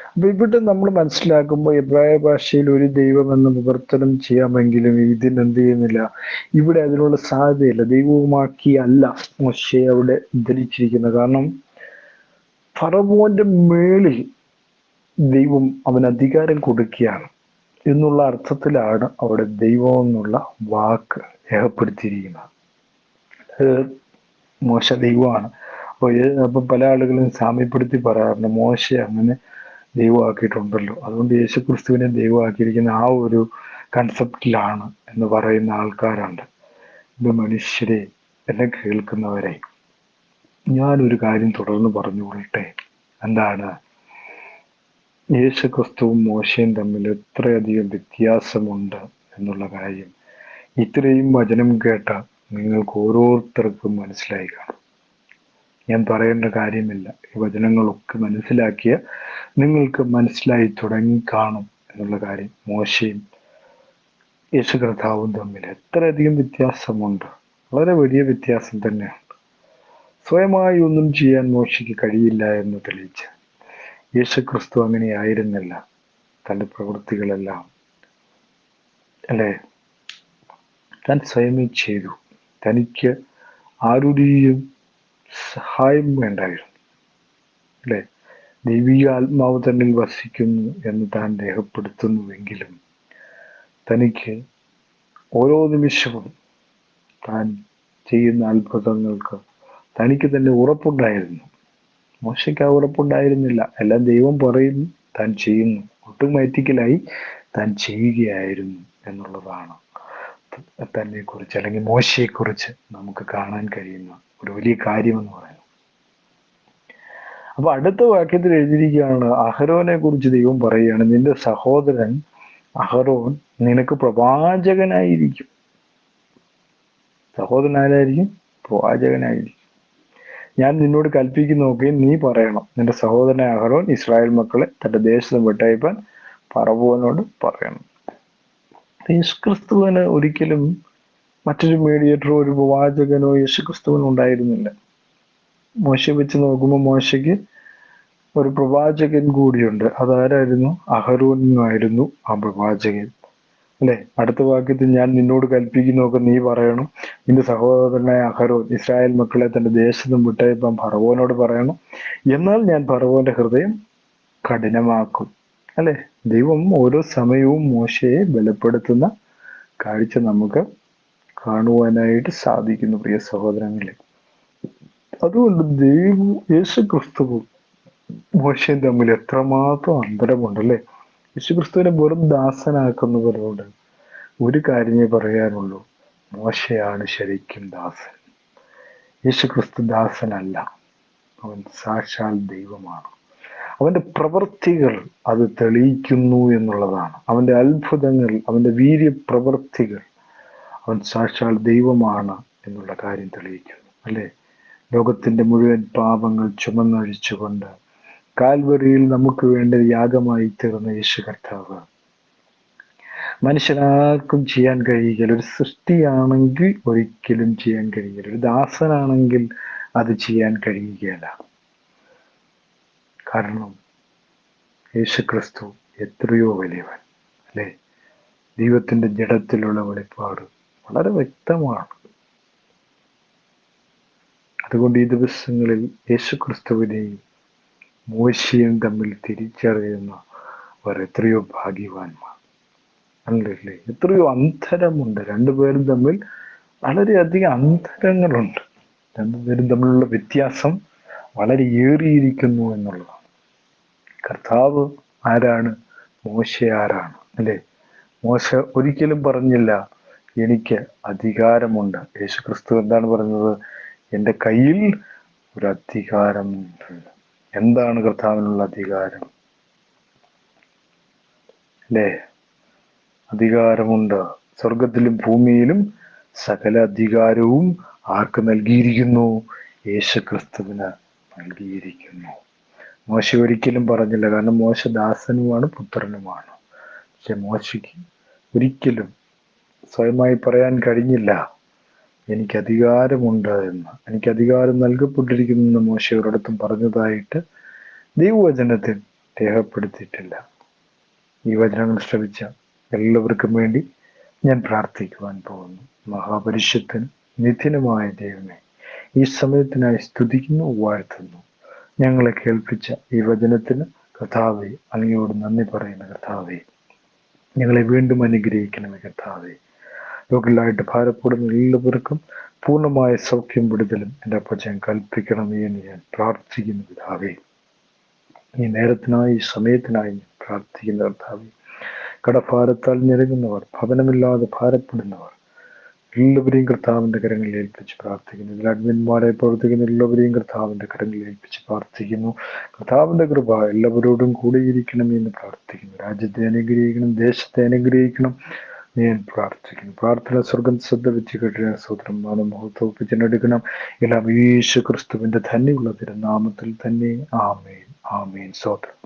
അപ്പൊ ഇവിടെ നമ്മൾ മനസ്സിലാക്കുമ്പോൾ എബ്രായ ഭാഷയിൽ ഒരു ദൈവം എന്ന് വിവർത്തനം ചെയ്യാമെങ്കിലും ഇതിനെന്ത് ചെയ്യുന്നില്ല, ഇവിടെ അതിനുള്ള സാധ്യതയില്ല. ദൈവവുമാക്കി അല്ല മോശയെ അവിടെ ധരിച്ചിരിക്കുന്നത്. കാരണം ഫറവോന്റെ മേളിൽ ദൈവം അവന് അധികാരം കൊടുക്കുകയാണ് എന്നുള്ള അർത്ഥത്തിലാണ് അവിടെ ദൈവം എന്നുള്ള വാക്ക് രേഖപ്പെടുത്തിയിരിക്കുന്നത്. മോശ ദൈവമാണ്. അപ്പൊ പല ആളുകളും സാമ്യപ്പെടുത്തി പറയാറുണ്ട്, മോശ അങ്ങനെ ദൈവമാക്കിയിട്ടുണ്ടല്ലോ, അതുകൊണ്ട് യേശുക്രിസ്തുവിനെ ദൈവമാക്കിയിരിക്കുന്ന ആ ഒരു കൺസെപ്റ്റിലാണ് എന്ന് പറയുന്ന ആൾക്കാരുണ്ട്. ഇത് മനുഷ്യരെ, എന്നെ കേൾക്കുന്നവരെ, ഞാനൊരു കാര്യം തുടർന്ന് പറഞ്ഞുകൊള്ളട്ടെ. എന്താണ്? യേശുക്രിസ്തുവും മോശയും തമ്മിൽ എത്രയധികം വ്യത്യാസമുണ്ട് എന്നുള്ള കാര്യം ഇത്രയും വചനം കേട്ട നിങ്ങൾക്ക് ഓരോരുത്തർക്കും മനസ്സിലായി കാണും. ഞാൻ പറയേണ്ട കാര്യമില്ല. ഈ വചനങ്ങളൊക്കെ മനസ്സിലാക്കിയ നിങ്ങൾക്ക് മനസ്സിലായി തുടങ്ങി കാണും എന്നുള്ള കാര്യം. മോശയും യേശു കർത്താവും തമ്മിൽ എത്രയധികം വ്യത്യാസമുണ്ട്. വളരെ വലിയ വ്യത്യാസം തന്നെയാണ്. സ്വയമായി ഒന്നും ചെയ്യാൻ മോശയ്ക്ക് കഴിയില്ല എന്ന് തെളിയിച്ച് യേശുക്രിസ്തു അങ്ങനെയായിരുന്നില്ല. തൻ്റെ പ്രവൃത്തികളെല്ലാം അല്ലേ താൻ സ്വയമേ ചെയ്തു. തനിക്ക് ആരുടെയും സഹായം വേണ്ടായിരുന്നു അല്ലെ? ദൈവിക ആത്മാവ് തന്നിൽ വസിക്കുന്നു എന്ന് താൻ രേഖപ്പെടുത്തുന്നുവെങ്കിലും തനിക്ക് ഓരോ നിമിഷവും താൻ ചെയ്യുന്ന അത്ഭുതങ്ങൾക്ക് തനിക്ക് തന്നെ ഉറപ്പുണ്ടായിരുന്നു. മോശയ്ക്ക് ആ ഉറപ്പുണ്ടായിരുന്നില്ല. എല്ലാം ദൈവം പറയുന്നു, താൻ ചെയ്യുന്നു. ഓട്ടോമാറ്റിക്കലായി താൻ ചെയ്യുകയായിരുന്നു എന്നുള്ളതാണ് തന്നെ കുറിച്ച് അല്ലെങ്കിൽ മോശയെക്കുറിച്ച് നമുക്ക് കാണാൻ കഴിയുന്ന ഒരു വലിയ കാര്യമെന്ന് പറയുന്നത്. അപ്പൊ അടുത്ത വാക്യത്തിൽ എഴുതിയിരിക്കുകയാണ്, അഹരോനെ കുറിച്ച് ദൈവം പറയുകയാണ്, നിന്റെ സഹോദരൻ അഹരോൻ നിനക്ക് പ്രവാചകനായിരിക്കും. സഹോദരൻ ആരായിരിക്കും? പ്രവാചകനായിരിക്കും. ഞാൻ നിന്നോട് കൽപ്പിക്കുന്നതൊക്കെ നീ പറയണം. നിന്റെ സഹോദരനായ അഹരോൻ ഇസ്രായേൽ മക്കളെ തന്റെ ദേശത്ത് വിട്ടയപ്പാൻ ഫറവോനോട് പറയണം. യേശുക്രിസ്തുവിന് ഒരിക്കലും മറ്റൊരു മീഡിയേറ്ററോ ഒരു പ്രവാചകനോ യേശുക്രിസ്തുവിന് ഉണ്ടായിരുന്നില്ല. മോശയെ വെച്ച് നോക്കുമ്പോൾ മോശയ്ക്ക് ഒരു പ്രവാചകൻ കൂടിയുണ്ട്. അതാരായിരുന്നു? അഹരോനായിരുന്നു ആ പ്രവാചകൻ അല്ലെ? അടുത്ത വാക്യത്തിൽ ഞാൻ നിന്നോട് കൽപ്പിക്കുന്നതൊക്കെ നീ പറയണം. നിന്റെ സഹോദരനായ അഹരോൻ ഇസ്രായേൽ മക്കളെ തന്റെ ദേശത്തും വിട്ടയപ്പാൻ ഫറവോനോട് പറയണം. എന്നാൽ ഞാൻ ഫറവോന്റെ ഹൃദയം കഠിനമാക്കും അല്ലെ? ദൈവം ഓരോ സമയവും മോശയെ ബലപ്പെടുത്തുന്ന കാഴ്ച നമുക്ക് കാണുവാനായിട്ട് സാധിക്കുന്നു, പ്രിയ സഹോദരങ്ങളെ. അതുകൊണ്ട് യേശുക്രിസ്തുവും മോശയും തമ്മിൽ എത്രമാത്രം അന്തരമുണ്ടല്ലേ. യേശുക്രിസ്തുവിനെ വെറും ദാസനാക്കുന്നവരോട് ഒരു കാര്യമേ പറയാനുള്ളൂ: മോശയാണ് ശരിക്കും ദാസൻ. യേശുക്രിസ്തു ദാസനല്ല, അവൻ സാക്ഷാൽ ദൈവമാണ്. അവന്റെ പ്രവൃത്തികൾ അത് തെളിയിക്കുന്നു എന്നുള്ളതാണ്. അവന്റെ അത്ഭുതങ്ങൾ, അവന്റെ വീര്യപ്രവൃത്തികൾ, അവൻ സാക്ഷാൽ ദൈവമാണ് എന്നുള്ള കാര്യം തെളിയിക്കുന്നു, അല്ലേ? ലോകത്തിന്റെ മുഴുവൻ പാപങ്ങൾ ചുമന്നഴിച്ചുകൊണ്ട് കാൽവറിയിൽ നമുക്ക് വേണ്ടി യാഗമായി തീർന്ന യേശു കർത്താവ് മനുഷ്യനാർക്കും ചെയ്യാൻ കഴിയുകയില്ല. ഒരു സൃഷ്ടിയാണെങ്കിൽ ഒരിക്കലും ചെയ്യാൻ കഴിയുകയില്ല. ഒരു ദാസനാണെങ്കിൽ അത് ചെയ്യാൻ കഴിയുകയില്ല. കാരണം യേശുക്രിസ്തു എത്രയോ വലിയവൻ, അല്ലേ? ദൈവത്തിന്റെ ജഡത്തിലുള്ള വെളിപ്പാട് വളരെ വ്യക്തമാണ്. അതുകൊണ്ട് ഈ ദിവസങ്ങളിൽ യേശുക്രിസ്തുവിനെയും മോശയും തമ്മിൽ തിരിച്ചറിയുന്നവർ എത്രയോ ഭാഗ്യവാന്മാർ, അല്ലേ? എത്രയോ അന്തരമുണ്ട് രണ്ടുപേരും തമ്മിൽ. വളരെയധികം അന്തരങ്ങളുണ്ട്. രണ്ടുപേരും തമ്മിലുള്ള വ്യത്യാസം വളരെ ഏറിയിരിക്കുന്നു എന്നുള്ളതാണ്. കർത്താവ് ആരാണ്, മോശ ആരാണ്, അല്ലേ? മോശ ഒരിക്കലും പറഞ്ഞില്ല എനിക്ക് അധികാരമുണ്ട്. യേശുക്രിസ്തു എന്താണ് പറഞ്ഞത്? എൻ്റെ കയ്യിൽ ഒരു അധികാരമുണ്ട്. എന്താണ് കർത്താവിനുള്ള അധികാരം, അല്ലേ? അധികാരമുണ്ട്. സ്വർഗത്തിലും ഭൂമിയിലും സകല അധികാരവും ആർക്ക് നൽകിയിരിക്കുന്നു? യേശുക്രിസ്തുവിന് നൽകിയിരിക്കുന്നു. മോശ ഒരിക്കലും പറഞ്ഞില്ല, കാരണം മോശ ദാസനുമാണ്, പുത്രനുമാണ്. പക്ഷെ മോശയ്ക്ക് ഒരിക്കലും സ്വയമായി പറയാൻ കഴിഞ്ഞില്ല എനിക്ക് അധികാരമുണ്ട് എന്ന്. എനിക്ക് അധികാരം നൽകപ്പെട്ടിരിക്കുന്നു മോശ ഒരിടത്തും പറഞ്ഞതായിട്ട് ദൈവവചനത്തിൽ രേഖപ്പെടുത്തിയിട്ടില്ല. ഈ വചനങ്ങൾ ശ്രവിച്ച എല്ലാവർക്കും വേണ്ടി ഞാൻ പ്രാർത്ഥിക്കുവാൻ പോകുന്നു. മഹാപരിശുദ്ധനും നിത്യനുമായ ദൈവമേ, ഈ സമയത്തിനായി സ്തുതിക്കുന്നു, വാഴ്ത്തുന്നു. ഞങ്ങളെ കേൾപ്പിച്ച ഈ വചനത്തിന് കർത്താവേ അങ്ങയോട് നന്ദി പറയുന്ന കർത്താവേ, ഞങ്ങളെ വീണ്ടും അനുഗ്രഹിക്കണമേ കർത്താവേ. രോഗികളായിട്ട് ഭാരപ്പെടുന്ന എല്ലാവർക്കും പൂർണ്ണമായ സൗഖ്യം വിടുതലും എൻ്റെ അപ്പച്ചൻ കൽപ്പിക്കണമേ എന്ന് ഞാൻ പ്രാർത്ഥിക്കുന്നു പിതാവേ. ഈ നേരത്തിനായി, ഈ സമയത്തിനായി ഞാൻ പ്രാർത്ഥിക്കുന്ന കർത്താവേ, കടഭാരത്താൽ ഞെരുങ്ങുന്നവർ, ഭവനമില്ലാതെ ഭാരപ്പെടുന്നവർ എല്ലാവരെയും കർത്താവിൻ്റെ കരങ്ങളിൽ ഏൽപ്പിച്ച് പ്രാർത്ഥിക്കുന്നു. ഇതിൽ അഡ്മിന്മാരെ പ്രവർത്തിക്കുന്ന എല്ലാവരെയും കർത്താവിൻ്റെ കരങ്ങളിൽ ഏൽപ്പിച്ച് പ്രാർത്ഥിക്കുന്നു. കർത്താവിൻ്റെ കൃപ എല്ലാവരോടും കൂടിയിരിക്കണം എന്ന് പ്രാർത്ഥിക്കുന്നു. രാജ്യത്തെ അനുഗ്രഹിക്കണം, ദേശത്തെ അനുഗ്രഹിക്കണം ഞാൻ പ്രാർത്ഥിക്കുന്നു. പ്രാർത്ഥന സ്വർഗം ശ്രദ്ധ വെച്ച് കേട്ടിയ സൂത്രം മുഹൂർത്തോപ്പിച്ചെടുക്കണം. എല്ലാം യേശു ക്രിസ്തുവിന്റെ ധന്യമുള്ള തിരുനാമത്തിൽ തന്നെ. ആമേൻ, ആമേൻ. സ്വോത്രം.